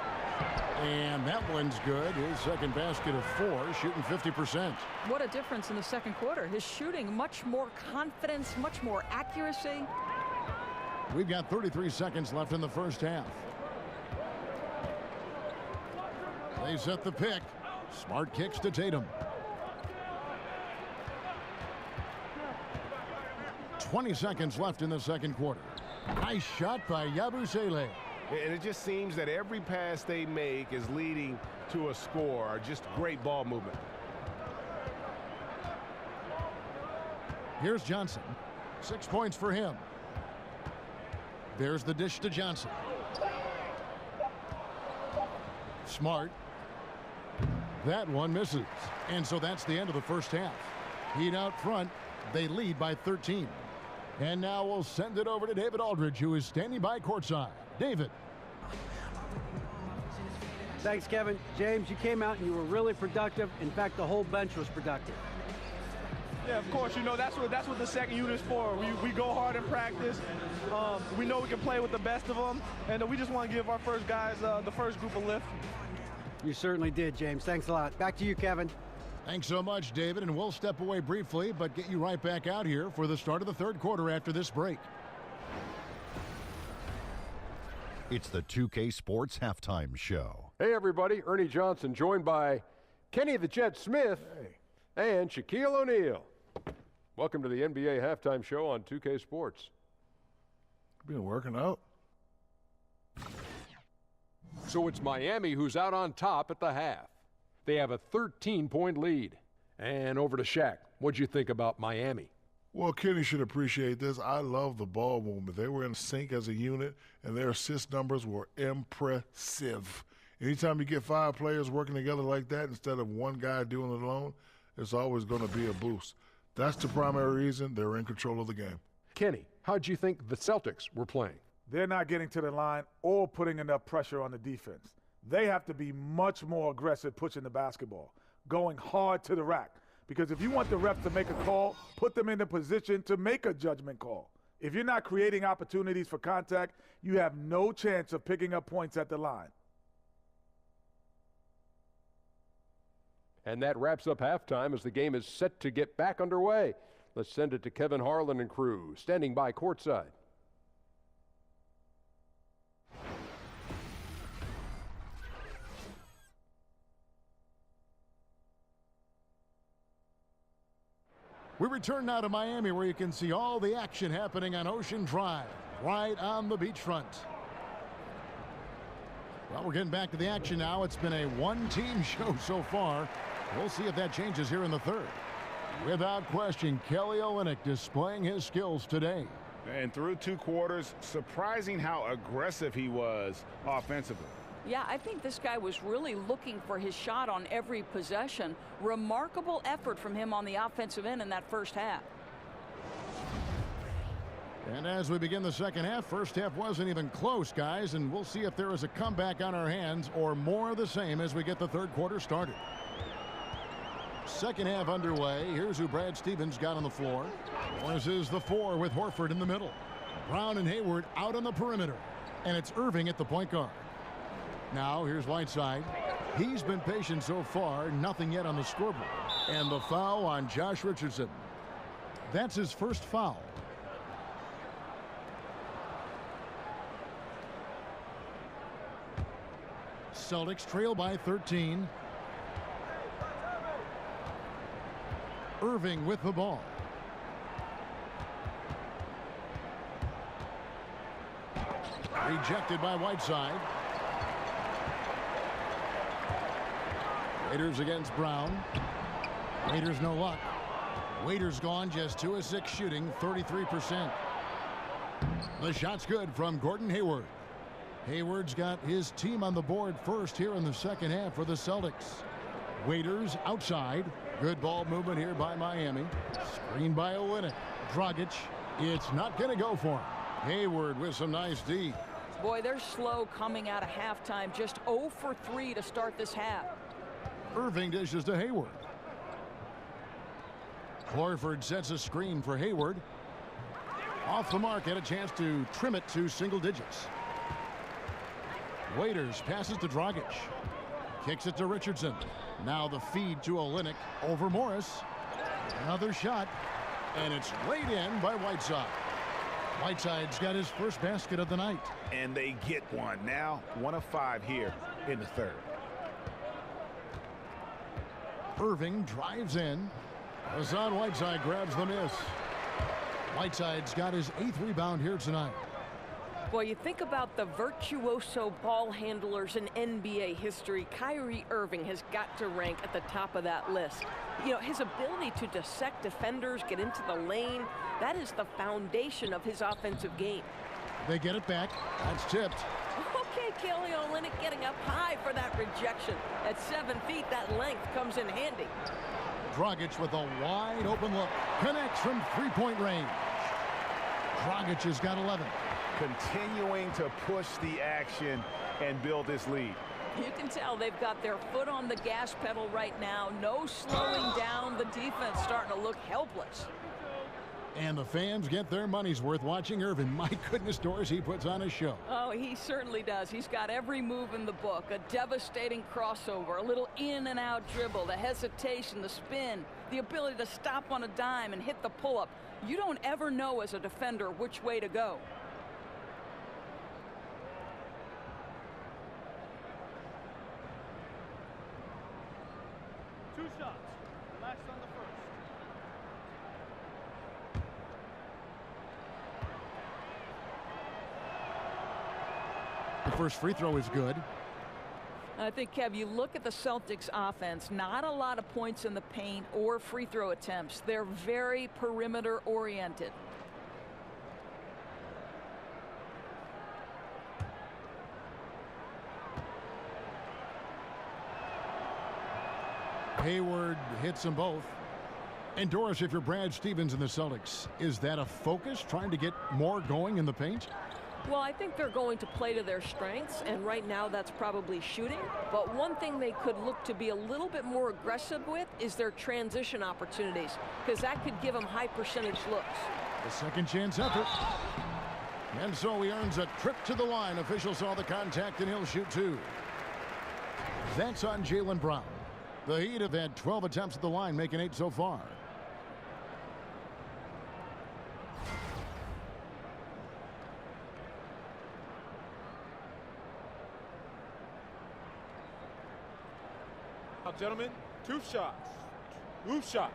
And that one's good. His second basket of 4, shooting 50%. What a difference in the second quarter. His shooting, much more confidence, much more accuracy. We've got 33 seconds left in the first half. They set the pick. Smart kicks to Tatum. 20 seconds left in the second quarter. Nice shot by Yabusele. And it just seems that every pass they make is leading to a score. Just great ball movement. Here's Johnson. 6 points for him. There's the dish to Johnson. Smart. That one misses. And so that's the end of the first half. Heat out front. They lead by 13. And now we'll send it over to David Aldridge, who is standing by courtside. David. Thanks, Kevin. James, you came out and you were really productive. In fact, the whole bench was productive. Yeah, of course. You know, that's what the second unit is for. We go hard in practice. We know we can play with the best of them, and we just want to give our first guys the first group a lift. You certainly did, James. Thanks a lot. Back to you, Kevin. Thanks so much, David, and we'll step away briefly, but get you right back out here for the start of the third quarter after this break. It's the 2K Sports Halftime Show. Hey, everybody. Ernie Johnson joined by Kenny the Jet Smith and Shaquille O'Neal. Welcome to the NBA Halftime Show on 2K Sports. Been working out. So it's Miami who's out on top at the half. They have a 13-point lead. And over to Shaq. What'd you think about Miami? Well, Kenny should appreciate this. I love the ball movement. They were in sync as a unit, and their assist numbers were impressive. Anytime you get 5 players working together like that instead of one guy doing it alone, it's always going to be a boost. That's the primary reason they're in control of the game. Kenny, how'd you think the Celtics were playing? They're not getting to the line or putting enough pressure on the defense. They have to be much more aggressive pushing the basketball, going hard to the rack. Because if you want the refs to make a call, put them in the position to make a judgment call. If you're not creating opportunities for contact, you have no chance of picking up points at the line. And that wraps up halftime as the game is set to get back underway. Let's send it to Kevin Harlan and crew, standing by courtside. We return now to Miami, where you can see all the action happening on Ocean Drive, right on the beachfront. Well, we're getting back to the action now. It's been a one-team show so far. We'll see if that changes here in the third. Without question, Kelly Olynyk displaying his skills today. And through 2 quarters, surprising how aggressive he was offensively. Yeah, I think this guy was really looking for his shot on every possession. Remarkable effort from him on the offensive end in that first half. And as we begin the second half, first half wasn't even close, guys, and we'll see if there is a comeback on our hands or more of the same as we get the third quarter started. Second half underway. Here's who Brad Stevens got on the floor. This is the 4 with Horford in the middle. Brown and Hayward out on the perimeter. And it's Irving at the point guard. Now here's Whiteside. He's been patient so far, nothing yet on the scoreboard. And the foul on Josh Richardson. That's his first foul. Celtics trail by 13. Irving with the ball. Rejected by Whiteside. Waiters against Brown. Waiters no luck. Waiters gone, just 2 of 6 shooting, 33%. The shot's good from Gordon Hayward. Hayward's got his team on the board first here in the second half for the Celtics. Waiters outside. Good ball movement here by Miami. Screen by Olynyk. Dragic. It's not going to go for him. Hayward with some nice D. Boy, they're slow coming out of halftime. Just 0 for 3 to start this half. Irving dishes to Hayward. Horford sets a screen for Hayward. Off the mark, had a chance to trim it to single digits. Waiters passes to Dragic. Kicks it to Richardson. Now the feed to Olynyk over Morris. Another shot. And it's laid in by Whiteside. Whiteside's got his first basket of the night. And they get one. Now 1 of 5 here in the third. Irving drives in. Hassan Whiteside grabs the miss. Whiteside's got his 8th rebound here tonight. Well, you think about the virtuoso ball handlers in NBA history, Kyrie Irving has got to rank at the top of that list. You know, his ability to dissect defenders, get into the lane, that is the foundation of his offensive game. They get it back. That's tipped. Okay, Kelly Olynyk getting up high for that rejection. At 7 feet, that length comes in handy. Dragic with a wide open look. Connects from 3-point range. Dragic has got 11. Continuing to push the action and build this lead. You can tell they've got their foot on the gas pedal right now. No slowing down. The defense starting to look helpless. And the fans get their money's worth watching Irvin. My goodness, Doris, he puts on a show. Oh, he certainly does. He's got every move in the book. A devastating crossover, a little in and out dribble, the hesitation, the spin, the ability to stop on a dime and hit the pull-up. You don't ever know as a defender which way to go. Two shots. Relax on the first. The first free throw is good. I think, Kev, you look at the Celtics offense, not a lot of points in the paint or free throw attempts. They're very perimeter oriented. Hayward hits them both. And Doris, if you're Brad Stevens and the Celtics, is that a focus, trying to get more going in the paint? Well, I think they're going to play to their strengths, and right now that's probably shooting. But one thing they could look to be a little bit more aggressive with is their transition opportunities, because that could give them high percentage looks. The second chance effort. And so he earns a trip to the line. Officials saw the contact, and he'll shoot two. That's on Jaylen Brown. The Heat have had 12 attempts at the line, making 8 so far. Now, gentlemen, two shots. Two shots.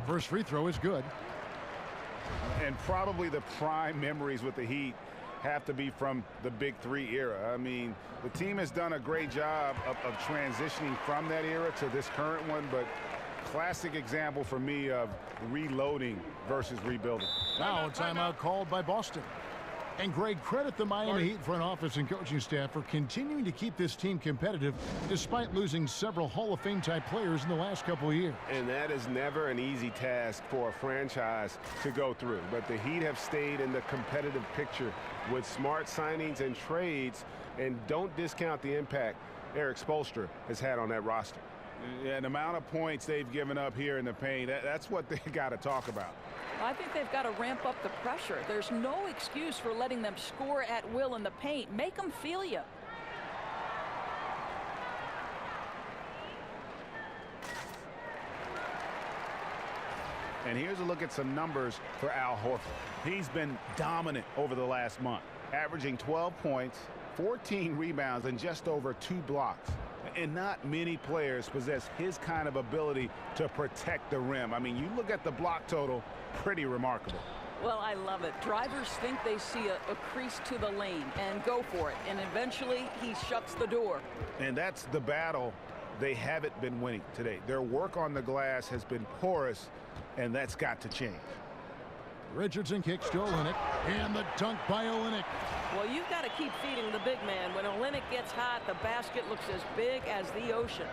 First free throw is good. And probably the prime memories with the Heat have to be from the Big Three era. I mean, the team has done a great job of transitioning from that era to this current one, but classic example for me of reloading versus rebuilding. Now a timeout called by Boston. And Greg, credit the Miami Heat front office and coaching staff for continuing to keep this team competitive despite losing several Hall of Fame type players in the last couple of years. And that is never an easy task for a franchise to go through. But the Heat have stayed in the competitive picture with smart signings and trades, and don't discount the impact Eric Spoelstra has had on that roster. And the amount of points they've given up here in the paint, that's what they got to talk about. I think they've got to ramp up the pressure. There's no excuse for letting them score at will in the paint. Make them feel you. And here's a look at some numbers for Al Horford. He's been dominant over the last month, averaging 12 points, 14 rebounds, and just over 2 blocks. And not many players possess his kind of ability to protect the rim. I mean, you look at the block total, pretty remarkable. Well, I love it. Drivers think they see a crease to the lane and go for it. And eventually, he shuts the door. And that's the battle they haven't been winning today. Their work on the glass has been porous, and that's got to change. Richardson kicks to Olynyk, and the dunk by Olynyk. Well, you've got to keep feeding the big man. When Olynyk gets hot, the basket looks as big as the ocean.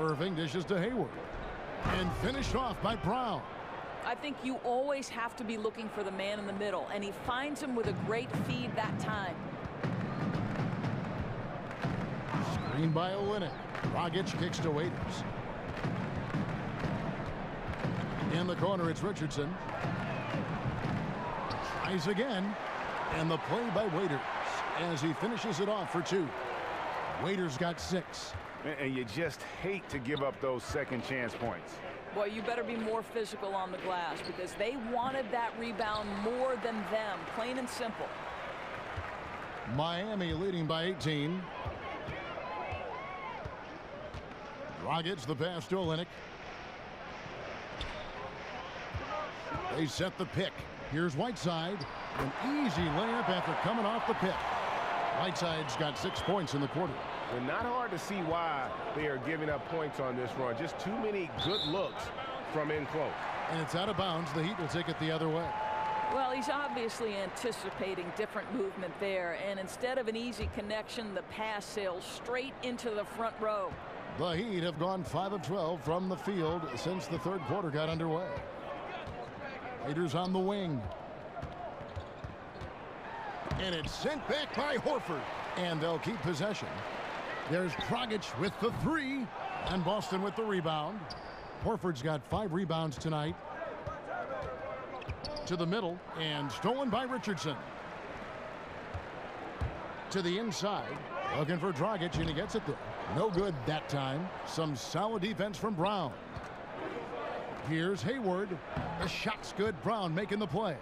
Irving dishes to Hayward. And finished off by Brown. I think you always have to be looking for the man in the middle, and he finds him with a great feed that time. Screen by Olynyk. Dragic kicks to Waiters. In the corner, it's Richardson. Tries again. And the play by Waiters as he finishes it off for 2. Waiters got 6. And you just hate to give up those second chance points. Well, you better be more physical on the glass because they wanted that rebound more than them, plain and simple. Miami leading by 18. Dragic the pass to Olynyk. They set the pick. Here's Whiteside. An easy layup after coming off the pick. Whiteside's got 6 points in the quarter. Well, not hard to see why they are giving up points on this run. Just too many good looks from in close. And it's out of bounds. The Heat will take it the other way. Well, he's obviously anticipating different movement there, and instead of an easy connection, the pass sails straight into the front row. The Heat have gone 5 of 12 from the field since the third quarter got underway. Raiders on the wing. And it's sent back by Horford. And they'll keep possession. There's Dragic with the three. And Boston with the rebound. Horford's got 5 rebounds tonight. To the middle. And stolen by Richardson. To the inside. Looking for Dragic, and he gets it there. No good that time. Some solid defense from Brown. Here's Hayward. The shot's good. Brown making the play.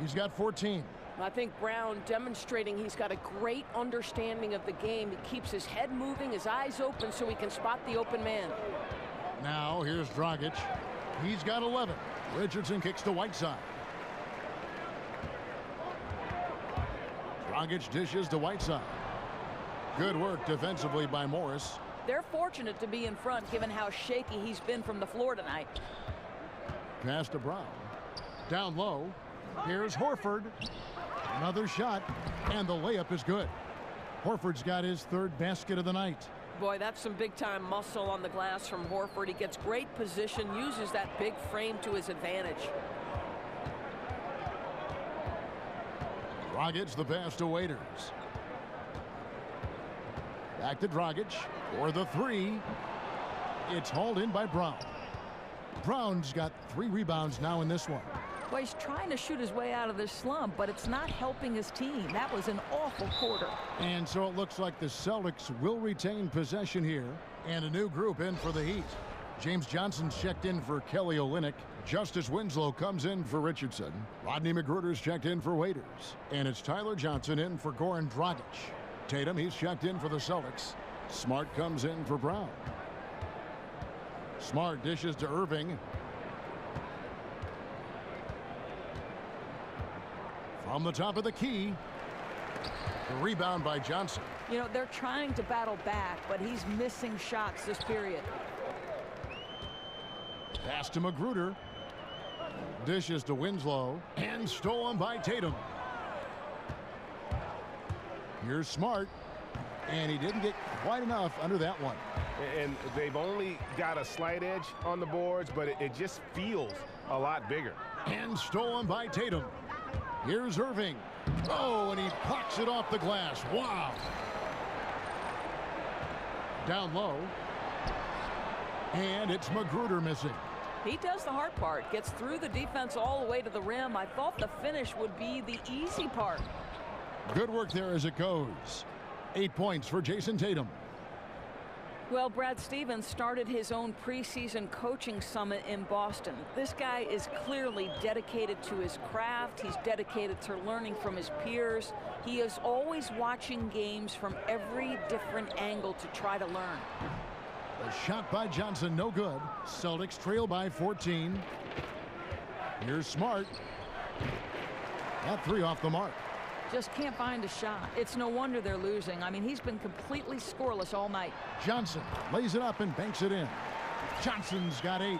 He's got 14. I think Brown demonstrating he's got a great understanding of the game. He keeps his head moving, his eyes open so he can spot the open man. Now here's Dragic. He's got 11. Richardson kicks to Whiteside. Dragic dishes to Whiteside. Good work defensively by Morris. They're fortunate to be in front given how shaky he's been from the floor tonight. Pass to Brown. Down low. Here's Horford. Another shot, and the layup is good. Horford's got his 3rd basket of the night. Boy, that's some big-time muscle on the glass from Horford. He gets great position, uses that big frame to his advantage. Dragic the pass to Waiters. Back to Dragic for the 3. It's hauled in by Brown. Brown's got 3 rebounds now in this one. Well, he's trying to shoot his way out of this slump, but it's not helping his team. That was an awful quarter. And so it looks like the Celtics will retain possession here. And a new group in for the Heat. James Johnson's checked in for Kelly Olynyk. Justice Winslow comes in for Richardson. Rodney McGruder's checked in for Waiters. And it's Tyler Johnson in for Goran Dragic. Tatum, he's checked in for the Celtics. Smart comes in for Brown. Smart dishes to Irving. From the top of the key. The rebound by Johnson. You know, they're trying to battle back, but he's missing shots this period. Pass to Magruder. Dishes to Winslow. And stolen by Tatum. Here's Smart. And he didn't get quite enough under that one. And they've only got a slight edge on the boards, but it just feels a lot bigger. And stolen by Tatum. Here's Irving. Oh, and he plucks it off the glass. Wow. Down low. And it's Magruder missing. He does the hard part. Gets through the defense all the way to the rim. I thought the finish would be the easy part. Good work there as it goes. 8 points for Jason Tatum. Well, Brad Stevens started his own preseason coaching summit in Boston. This guy is clearly dedicated to his craft. He's dedicated to learning from his peers. He is always watching games from every different angle to try to learn. A shot by Johnson, no good. Celtics trail by 14. Here's Smart. That 3 off the mark. Just can't find a shot. It's no wonder they're losing. I mean, he's been completely scoreless all night. Johnson lays it up and banks it in. Johnson's got 8.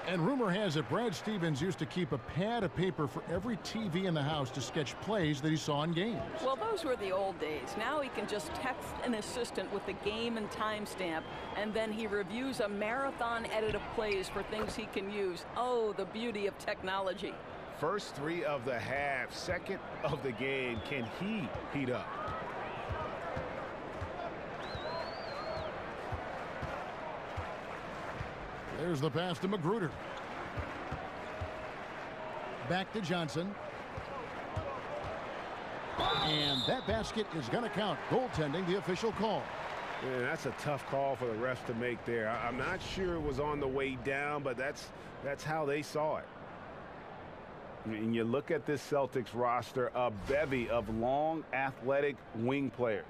And rumor has it Brad Stevens used to keep a pad of paper for every TV in the house to sketch plays that he saw in games. Well, those were the old days. Now he can just text an assistant with the game and timestamp, and then he reviews a marathon edit of plays for things he can use. Oh, the beauty of technology. First 3 of the half, second of the game. Can he heat up? There's the pass to Magruder. Back to Johnson. And that basket is going to count. Goaltending, the official call. Man, that's a tough call for the refs to make there. I'm not sure it was on the way down, but that's how they saw it. And you look at this Celtics roster, a bevy of long, athletic wing players.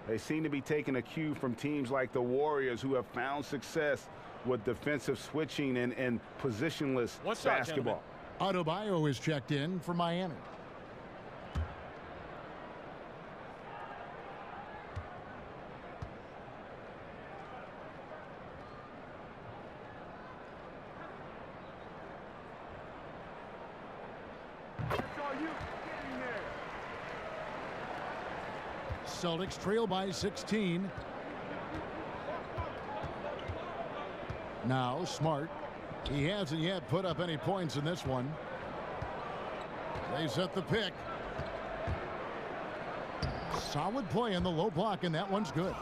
They seem to be taking a cue from teams like the Warriors, who have found success with defensive switching and positionless basketball. Adebayo is checked in for Miami. Celtics trail by 16. Now Smart. He hasn't yet put up any points in this one. They set the pick. Solid play in the low block, and that one's good.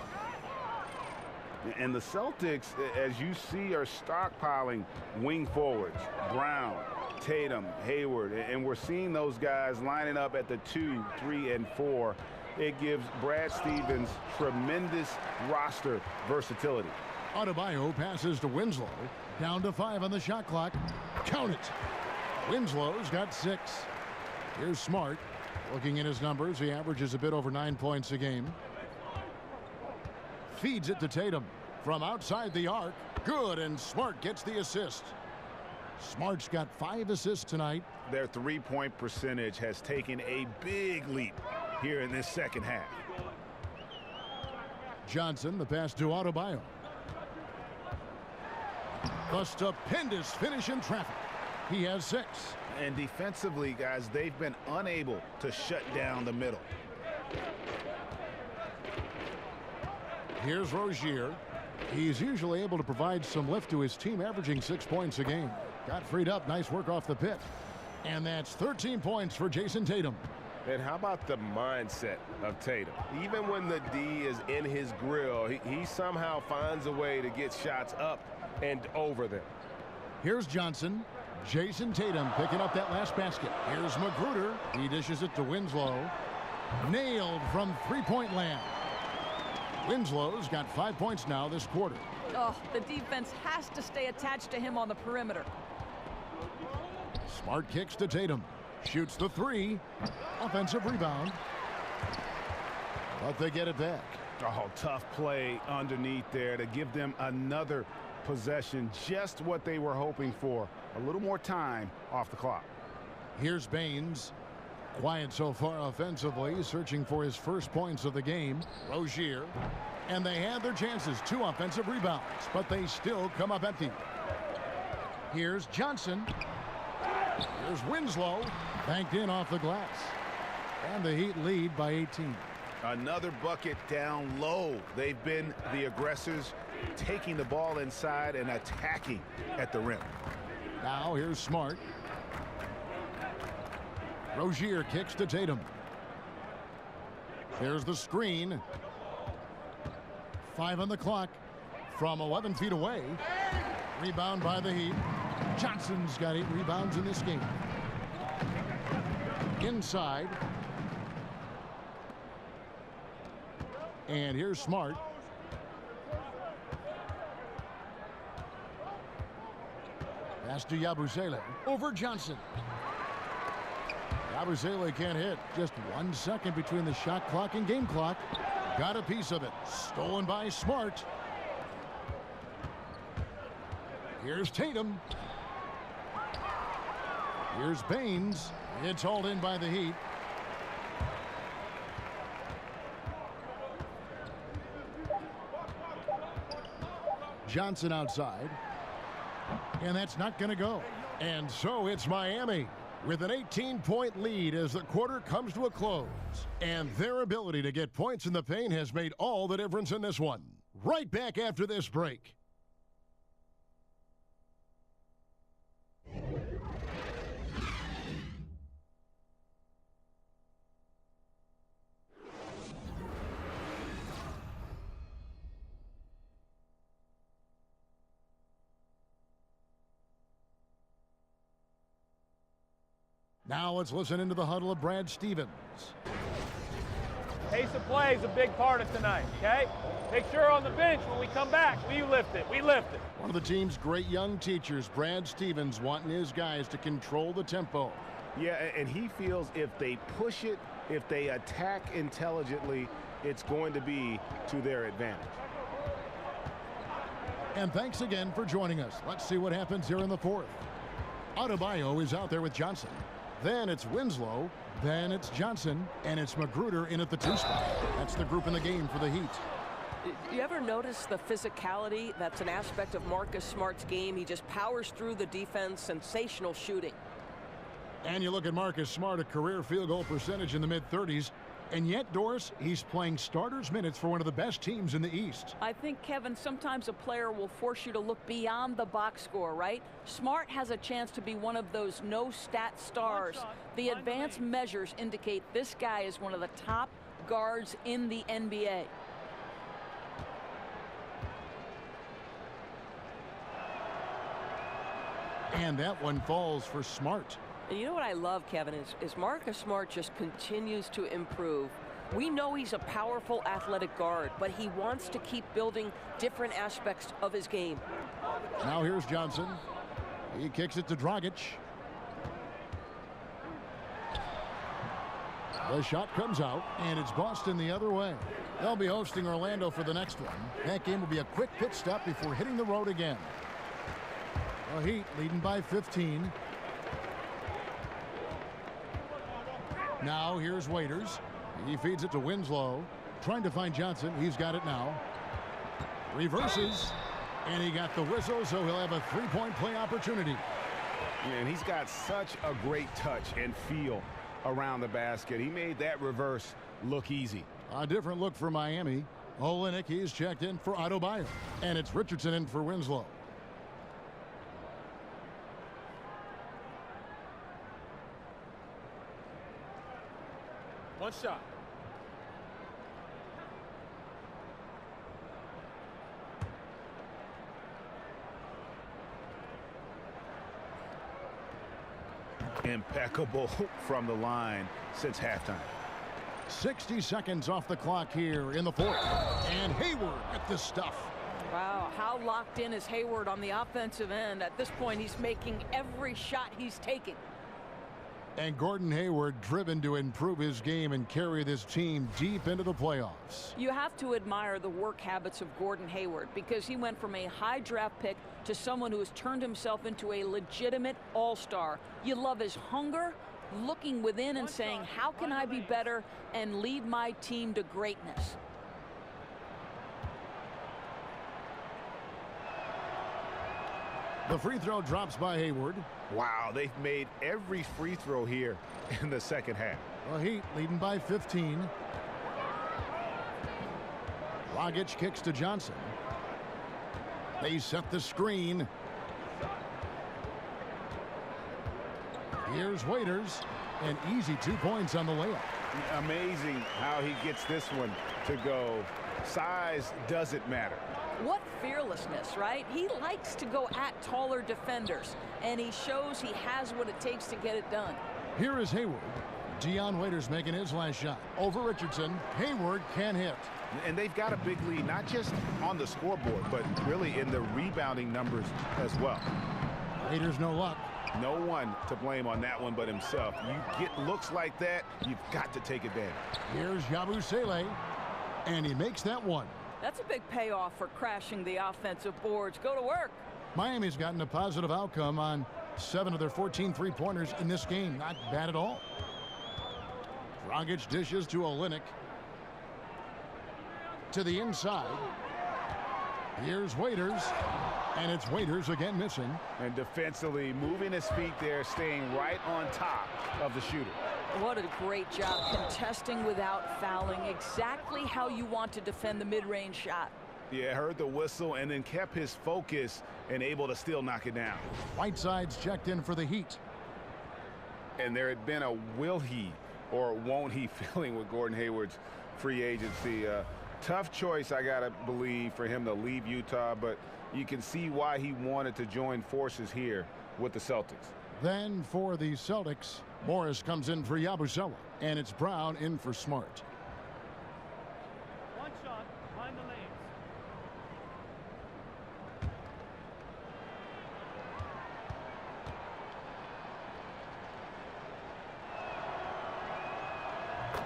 And the Celtics, as you see, are stockpiling wing forwards. Brown, Tatum, Hayward, and we're seeing those guys lining up at the 2, 3, and 4. It gives Brad Stevens tremendous roster versatility. Adebayo passes to Winslow. Down to 5 on the shot clock. Count it. Winslow's got 6. Here's Smart. Looking at his numbers, he averages a bit over 9 points a game. Feeds it to Tatum. From outside the arc. Good, and Smart gets the assist. Smart's got 5 assists tonight. Their three-point percentage has taken a big leap here in this second half. Johnson, the pass to Adebayo. A stupendous finish in traffic. He has 6. And defensively, guys, they've been unable to shut down the middle. Here's Rozier. He's usually able to provide some lift to his team, averaging 6 points a game. Got freed up. Nice work off the pit. And that's 13 points for Jason Tatum. And how about the mindset of Tatum? Even when the D is in his grill, he somehow finds a way to get shots up and over them. Here's Johnson. Jason Tatum picking up that last basket. Here's Magruder. He dishes it to Winslow. Nailed from three-point land. Winslow's got 5 points now this quarter. Oh, the defense has to stay attached to him on the perimeter. Smart kicks to Tatum. Shoots the 3. Offensive rebound. But they get it back. Oh, tough play underneath there to give them another possession. Just what they were hoping for. A little more time off the clock. Here's Baines. Quiet so far offensively, searching for his first points of the game. Rozier. And they had their chances. 2 offensive rebounds, but they still come up empty. Here's Johnson. Here's Winslow. Banked in off the glass. And the Heat lead by 18. Another bucket down low. They've been the aggressors, taking the ball inside and attacking at the rim. Now here's Smart. Rozier kicks to Tatum. There's the screen. 5 on the clock from 11 feet away. Rebound by the Heat. Johnson's got 8 rebounds in this game. Inside. And here's Smart. Pass to Yabusele. Over Johnson. Yabusele can't hit. Just 1 second between the shot clock and game clock. Got a piece of it. Stolen by Smart. Here's Tatum. Here's Baines. It's hauled in by the Heat. Johnson outside. And that's not going to go. And so it's Miami with an 18-point lead as the quarter comes to a close. And their ability to get points in the paint has made all the difference in this one. Right back after this break. Now let's listen into the huddle of Brad Stevens. Pace of play is a big part of tonight, okay? Make sure on the bench when we come back, we lift it. One of the team's great young teachers, Brad Stevens, wanting his guys to control the tempo. Yeah, and he feels if they push it, if they attack intelligently, it's going to be to their advantage. And thanks again for joining us. Let's see what happens here in the fourth. Adebayo is out there with Johnson. Then it's Winslow. Then it's Johnson. And it's Magruder in at the 2 spot. That's the group in the game for the Heat. You ever notice the physicality that's an aspect of Marcus Smart's game? He just powers through the defense, sensational shooting. And you look at Marcus Smart, a career field goal percentage in the mid-30s. And yet, Doris, he's playing starters minutes for one of the best teams in the East. I think, Kevin, sometimes a player will force you to look beyond the box score, right? Smart has a chance to be one of those no-stat stars. The advanced measures indicate this guy is one of the top guards in the NBA. And that one falls for Smart. And you know what I love, Kevin, is Marcus Smart just continues to improve. We know he's a powerful athletic guard, but he wants to keep building different aspects of his game. Now here's Johnson. He kicks it to Dragic. The shot comes out, and it's Boston the other way. They'll be hosting Orlando for the next one. That game will be a quick pit stop before hitting the road again. The Heat leading by 15. Now here's Waiters. He feeds it to Winslow. Trying to find Johnson. He's got it now. Reverses. And he got the whistle, so he'll have a three-point play opportunity. And he's got such a great touch and feel around the basket. He made that reverse look easy. A different look for Miami. Olynyk, he's checked in for Adebayo. And it's Richardson in for Winslow. One shot. Impeccable from the line since halftime. 60 seconds off the clock here in the fourth. And Hayward at the stuff. Wow, how locked in is Hayward on the offensive end? At this point, he's making every shot he's taking. And Gordon Hayward driven to improve his game and carry this team deep into the playoffs. You have to admire the work habits of Gordon Hayward because he went from a high draft pick to someone who has turned himself into a legitimate all-star. You love his hunger, looking within and saying, how can I be better and lead my team to greatness? The free throw drops by Hayward. Wow, they've made every free throw here in the second half. The Heat leading by 15. Dragic kicks to Johnson. They set the screen. Here's Waiters. An easy 2 points on the layup. Amazing how he gets this one to go. Size doesn't matter. What fearlessness, right? He likes to go at taller defenders, and he shows he has what it takes to get it done. Here is Hayward. Dion Waiters making his last shot. Over Richardson. Hayward can hit. And they've got a big lead, not just on the scoreboard, but really in the rebounding numbers as well. Waiters no luck. No one to blame on that one but himself. You get looks like that, you've got to take advantage. Here's Yabusele, and he makes that one. That's a big payoff for crashing the offensive boards. Go to work. Miami's gotten a positive outcome on 7 of their 14 three-pointers in this game. Not bad at all. Dragic dishes to Olynyk. To the inside. Here's Waiters. And it's Waiters again missing. And defensively moving his feet there, staying right on top of the shooter. What a great job contesting without fouling. Exactly how you want to defend the mid-range shot. Yeah, heard the whistle and then kept his focus and able to still knock it down. Whiteside's checked in for the Heat. And there had been a will he or won't he feeling with Gordon Hayward's free agency. Tough choice, I got to believe, for him to leave Utah, but you can see why he wanted to join forces here with the Celtics. Then for the Celtics, Morris comes in for Yabusele, and it's Brown in for Smart. One shot, behind the lanes.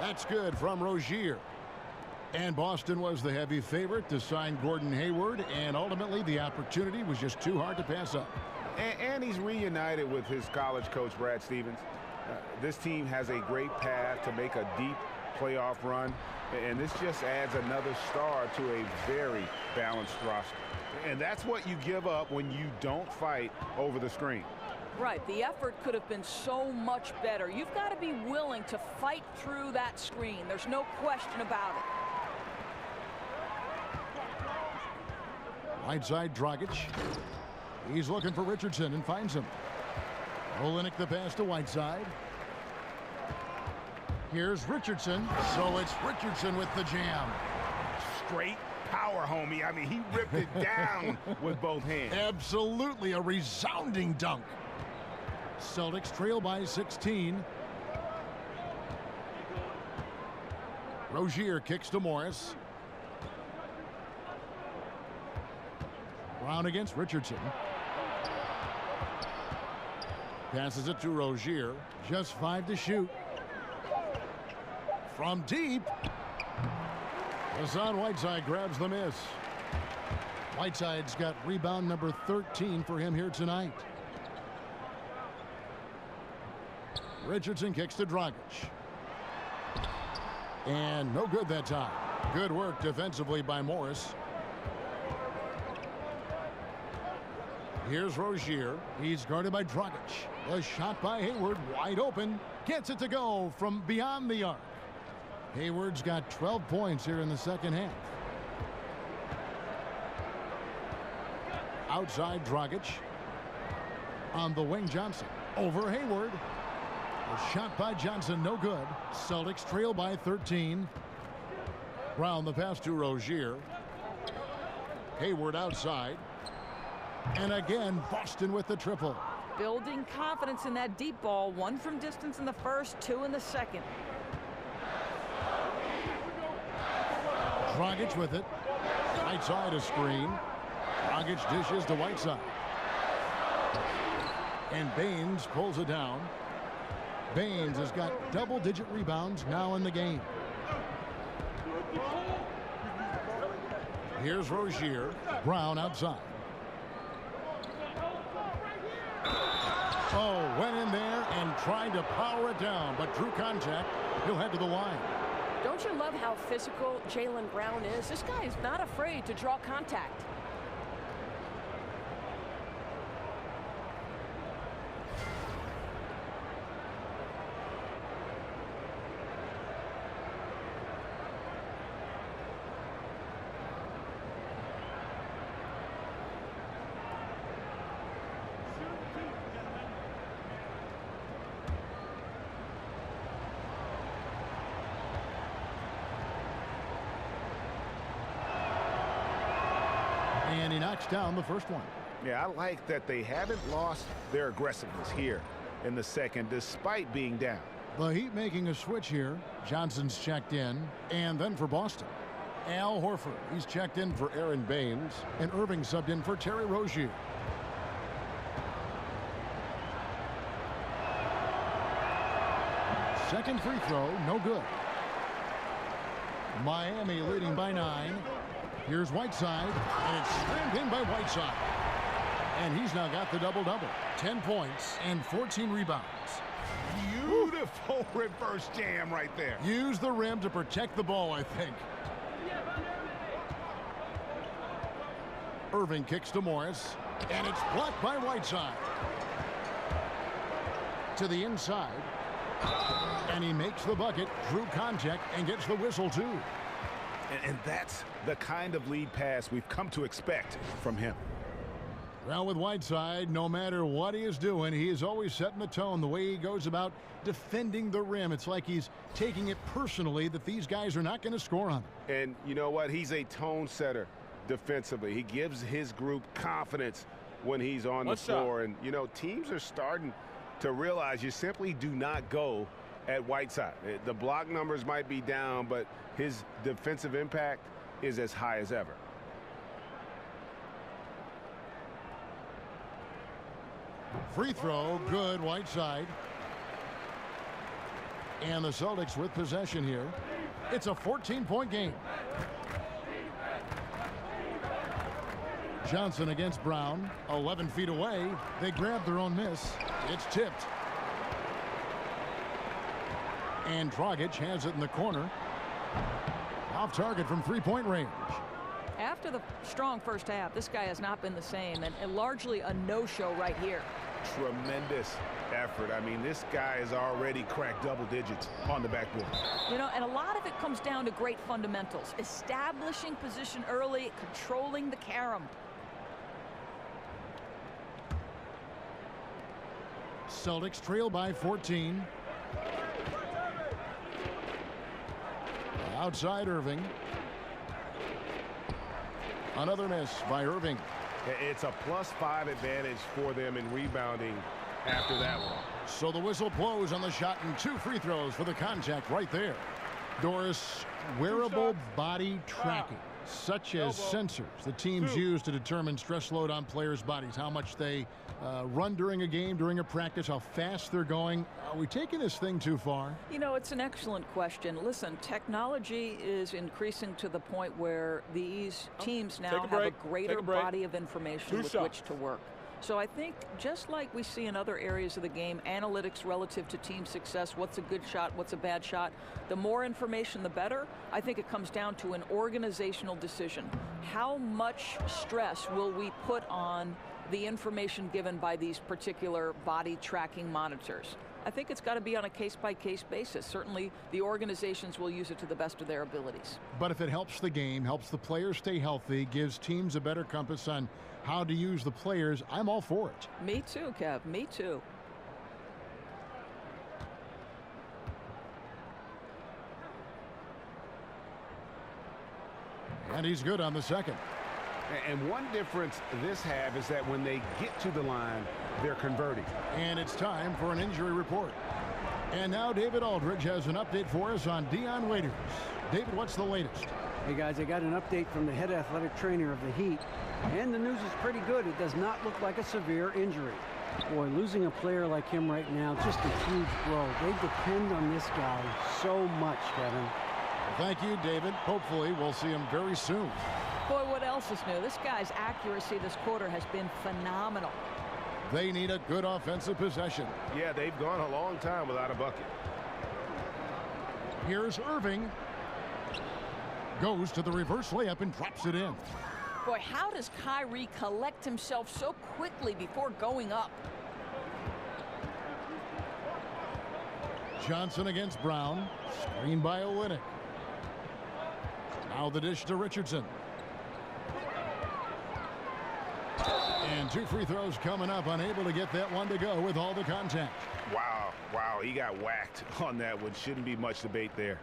That's good from Rozier. And Boston was the heavy favorite to sign Gordon Hayward, and ultimately the opportunity was just too hard to pass up. And he's reunited with his college coach, Brad Stevens. This team has a great path to make a deep playoff run, and this just adds another star to a very balanced roster. And that's what you give up when you don't fight over the screen. Right, the effort could have been so much better. You've got to be willing to fight through that screen. There's no question about it. Right side, Dragic. He's looking for Richardson and finds him. Olynyk the pass to Whiteside. Here's Richardson. So it's Richardson with the jam. Straight power, homie. I mean, he ripped it down with both hands. Absolutely a resounding dunk. Celtics trail by 16. Rozier kicks to Morris. Brown against Richardson. Passes it to Rozier. Just 5 to shoot. From deep. Hassan Whiteside grabs the miss. Whiteside's got rebound number 13 for him here tonight. Richardson kicks to Dragic. And no good that time. Good work defensively by Morris. Here's Rozier. He's guarded by Dragic. The shot by Hayward, wide open. Gets it to go from beyond the arc. Hayward's got 12 points here in the second half. Outside Dragic. On the wing, Johnson. Over Hayward. A shot by Johnson, no good. Celtics trail by 13. Brown the pass to Rozier. Hayward outside. And again, Boston with the triple. Building confidence in that deep ball. 1 from distance in the first, 2 in the second. Dragic with it. Right side a screen. Dragic dishes to Whiteside. And Baines pulls it down. Baines has got double-digit rebounds now in the game. Here's Rozier. Brown outside. Oh, went in there and tried to power it down, but drew contact. He'll head to the line. Don't you love how physical Jaylen Brown is? This guy is not afraid to draw contact. And he knocks down the first one. Yeah, I like that they haven't lost their aggressiveness here in the second, despite being down. The Heat making a switch here. Johnson's checked in. And then for Boston, Al Horford. He's checked in for Aaron Baines. And Irving subbed in for Terry Rozier. Second free throw, no good. Miami leading by 9. Here's Whiteside, and it's slammed in by Whiteside. And he's now got the double-double. 10 points and 14 rebounds. Beautiful reverse jam right there. Use the rim to protect the ball, I think. Irving kicks to Morris, and it's blocked by Whiteside. To the inside. And he makes the bucket, drew contact, and gets the whistle, too. And that's the kind of lead pass we've come to expect from him. Well, with Whiteside, no matter what he is doing, he is always setting the tone. The way he goes about defending the rim, it's like he's taking it personally that these guys are not going to score on him. And you know what? He's a tone setter defensively. He gives his group confidence when he's on the floor. And, you know, teams are starting to realize you simply do not go at Whiteside. The block numbers might be down, but his defensive impact is as high as ever. Free throw, good, Whiteside. And the Celtics with possession here. It's a 14-point game. Johnson against Brown, 11 feet away. They grab their own miss. It's tipped. And Dragic has it in the corner. Off target from three-point range. After the strong first half, this guy has not been the same, and largely a no-show right here. tremendous effort. I mean, this guy has already cracked double digits on the backboard. You know, and a lot of it comes down to great fundamentals. Establishing position early, controlling the carom. Celtics trail by 14. Outside Irving. Another miss by Irving. It's a +5 advantage for them in rebounding after that one. So the whistle blows on the shot and 2 free throws for the contact right there. Doris, wearable body tracking, such as sensors the teams use to determine stress load on players' bodies, how much they run during a game, during a practice, how fast they're going. Are we taking this thing too far? You know, it's an excellent question. Listen, technology is increasing to the point where these teams now have a greater body of information with which to work. So I think just like we see in other areas of the game, analytics relative to team success, what's a good shot, what's a bad shot, the more information, the better. I think it comes down to an organizational decision. How much stress will we put on the information given by these particular body tracking monitors? I think it's got to be on a case-by-case basis. Certainly, the organizations will use it to the best of their abilities. But if it helps the game, helps the players stay healthy, gives teams a better compass on how to use the players, I'm all for it. Me too, Kev. Me too. And he's good on the second. And one difference this have is that when they get to the line, they're converting. And it's time for an injury report. And now David Aldridge has an update for us on Dion Waiters. David, what's the latest? Hey guys, I got an update from the head athletic trainer of the Heat, and the news is pretty good. It does not look like a severe injury. Boy, losing a player like him right now, just a huge blow. They depend on this guy so much, Kevin. Thank you, David. Hopefully we'll see him very soon. Boy, what else is new? This guy's accuracy this quarter has been phenomenal. They need a good offensive possession. Yeah, they've gone a long time without a bucket. Here's Irving. Goes to the reverse layup and drops it in. Boy, how does Kyrie collect himself so quickly before going up? Johnson against Brown. Screen by Olynyk. Now the dish to Richardson. And 2 free throws coming up. Unable to get that one to go with all the contact. Wow, he got whacked on that one. Shouldn't be much debate there.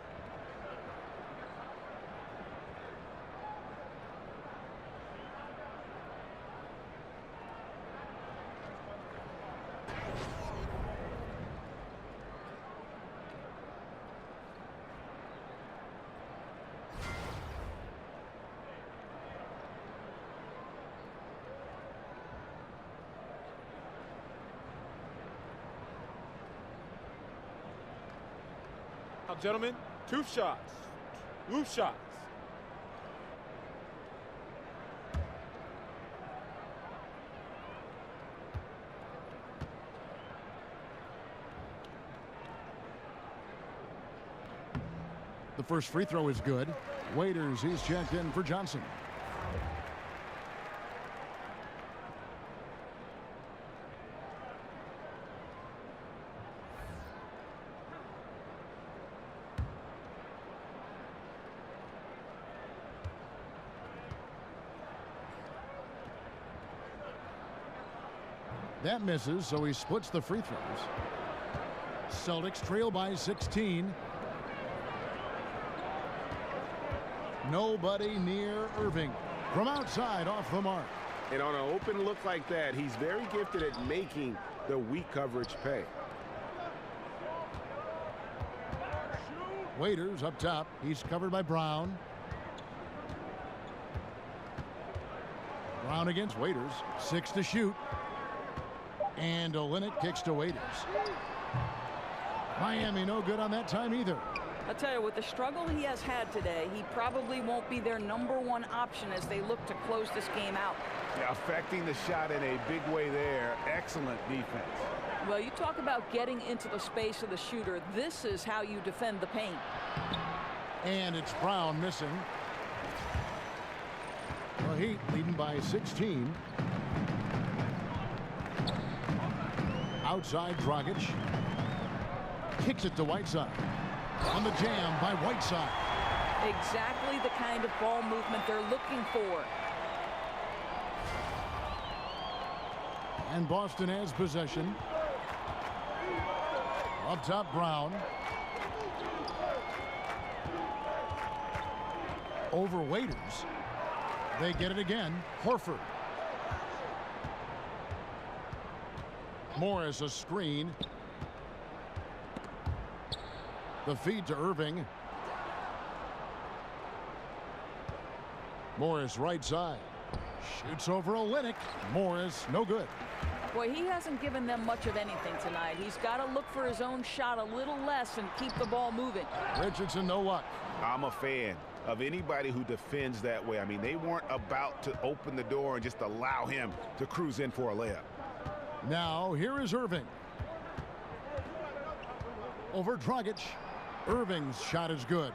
Now, gentlemen, 2 shots. Loose shots. The first free throw is good. Waiters, he's checked in for Johnson. That misses, so he splits the free throws. Celtics trail by 16. Nobody near Irving. From outside, off the mark. And on an open look like that, he's very gifted at making the weak coverage pay. Waiters up top. He's covered by Brown. Brown against Waiters. 6 to shoot. And Olynyk kicks to Waiters. Miami no good on that time either. I'll tell you, with the struggle he has had today, he probably won't be their #1 option as they look to close this game out. Yeah, affecting the shot in a big way there. Excellent defense. Well, you talk about getting into the space of the shooter. This is how you defend the paint. And it's Brown missing. The Heat leading by 16. Outside Dragic. Kicks it to Whiteside. On the jam by Whiteside. Exactly the kind of ball movement they're looking for. And Boston has possession. Up top, Brown. Over Waiters. They get it again. Horford. Morris a screen. The feed to Irving. Morris right side. Shoots over Olynyk. Morris no good. Boy, he hasn't given them much of anything tonight. He's got to look for his own shot a little less and keep the ball moving. Richardson no luck. I'm a fan of anybody who defends that way. I mean, they weren't about to open the door and just allow him to cruise in for a layup. Now, here is Irving. Over Dragic. Irving's shot is good.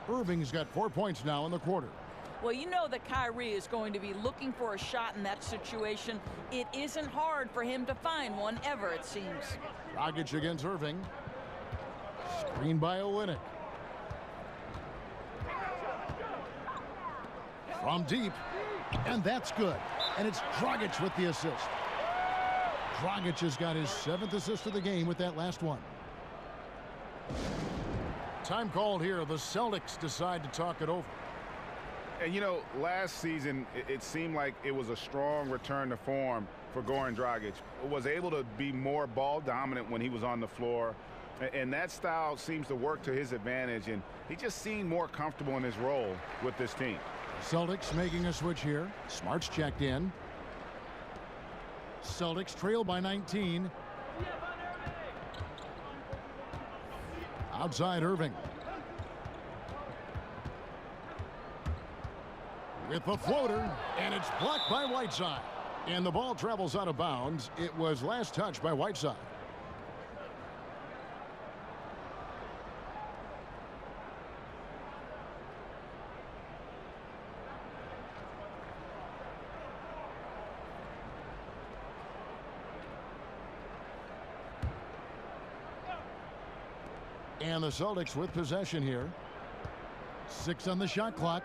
Irving's got 4 points now in the quarter. Well, you know that Kyrie is going to be looking for a shot in that situation. It isn't hard for him to find one ever, it seems. Dragic against Irving. Screen by Olynyk. From deep. And that's good. And it's Dragic with the assist. Dragic has got his 7th assist of the game with that last one. Time called here. The Celtics decide to talk it over. And, you know, last season, it seemed like it was a strong return to form for Goran Dragic. Was able to be more ball dominant when he was on the floor. And that style seems to work to his advantage. And he just seemed more comfortable in his role with this team. Celtics making a switch here. Smart's checked in. Celtics trail by 19. Outside Irving. With the floater, and it's blocked by Whiteside. And the ball travels out of bounds. It was last touched by Whiteside. And the Celtics with possession here. 6 on the shot clock.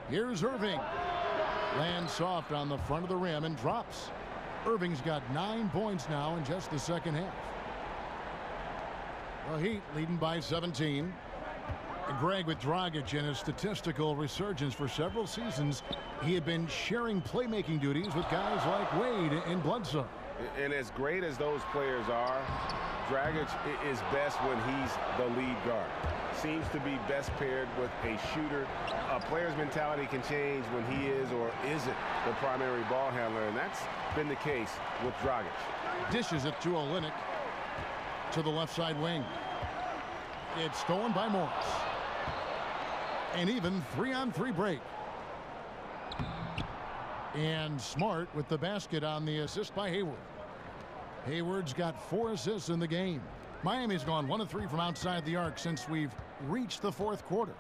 Here's Irving. Lands soft on the front of the rim and drops. Irving's got 9 points now in just the second half. The Heat leading by 17. Greg, with Dragic and his statistical resurgence for several seasons, he had been sharing playmaking duties with guys like Wade and Bledsoe. And as great as those players are, Dragic is best when he's the lead guard. Seems to be best paired with a shooter. A player's mentality can change when he is or isn't the primary ball handler, and that's been the case with Dragic. Dishes it to Olynyk to the left side wing. It's stolen by Morris. An even 3-on-3 break. And Smart with the basket on the assist by Hayward. Hayward's got 4 assists in the game. Miami's gone 1 of 3 from outside the arc since we've reached the 4th quarter.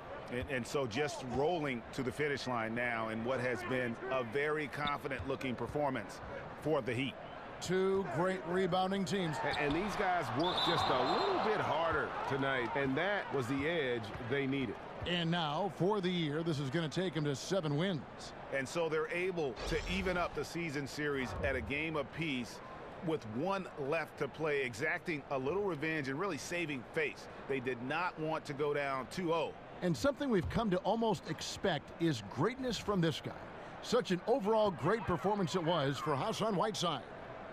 And so just rolling to the finish line now in what has been a very confident-looking performance for the Heat. 2 great rebounding teams. And these guys worked just a little bit harder tonight, and that was the edge they needed. And now, for the year, this is going to take them to 7 wins. And so they're able to even up the season series at a game apiece with 1 left to play, exacting a little revenge and really saving face. They did not want to go down 2-0. And something we've come to almost expect is greatness from this guy. Such an overall great performance it was for Hassan Whiteside.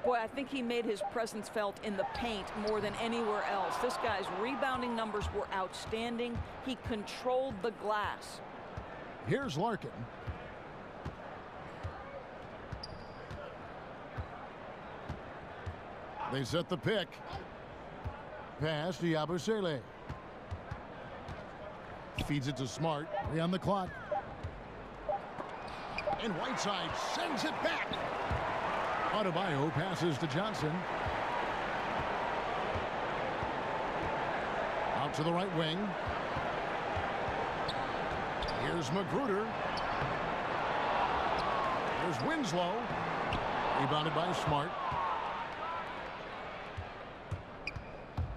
Boy, I think he made his presence felt in the paint more than anywhere else. This guy's rebounding numbers were outstanding. He controlled the glass. Here's Larkin. They set the pick. Pass to Yabusele. Feeds it to Smart. 3 on the clock. And Whiteside sends it back. Adebayo passes to Johnson. Out to the right wing. Here's Magruder. There's Winslow. Rebounded by Smart.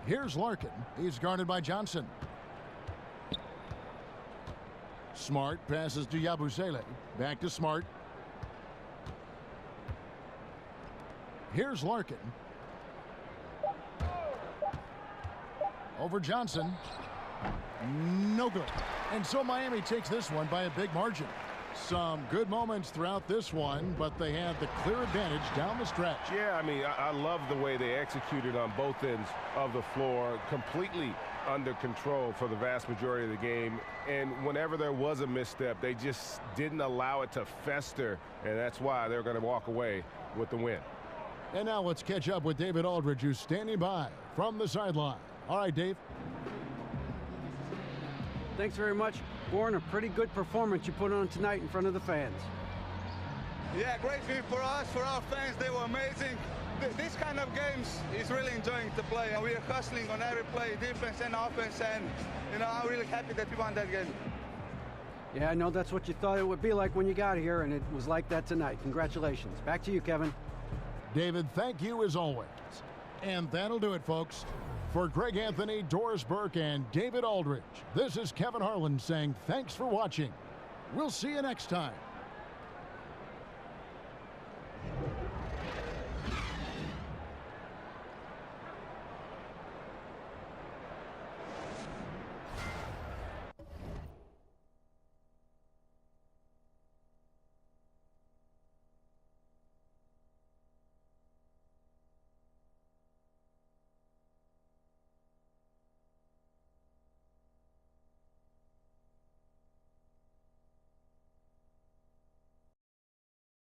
Here's Larkin. He's guarded by Johnson. Smart passes to Yabusele. Back to Smart. Here's Larkin. Over Johnson. No good. And so Miami takes this one by a big margin. Some good moments throughout this one, but they had the clear advantage down the stretch. Yeah, I mean, I love the way they executed on both ends of the floor, completely under control for the vast majority of the game. And whenever there was a misstep, they just didn't allow it to fester, and that's why they're going to walk away with the win. And now let's catch up with David Aldridge, who's standing by from the sideline. All right, Dave. Thanks very much. Warren, a pretty good performance you put on tonight in front of the fans. Yeah, great win for us, for our fans. They were amazing. This kind of games is really enjoying to play. And we are hustling on every play, defense and offense. And, you know, I'm really happy that we won that game. Yeah, I know that's what you thought it would be like when you got here, and it was like that tonight. Congratulations. Back to you, Kevin. David, thank you as always. And that'll do it, folks. For Greg Anthony, Doris Burke, and David Aldridge, this is Kevin Harlan saying thanks for watching. We'll see you next time.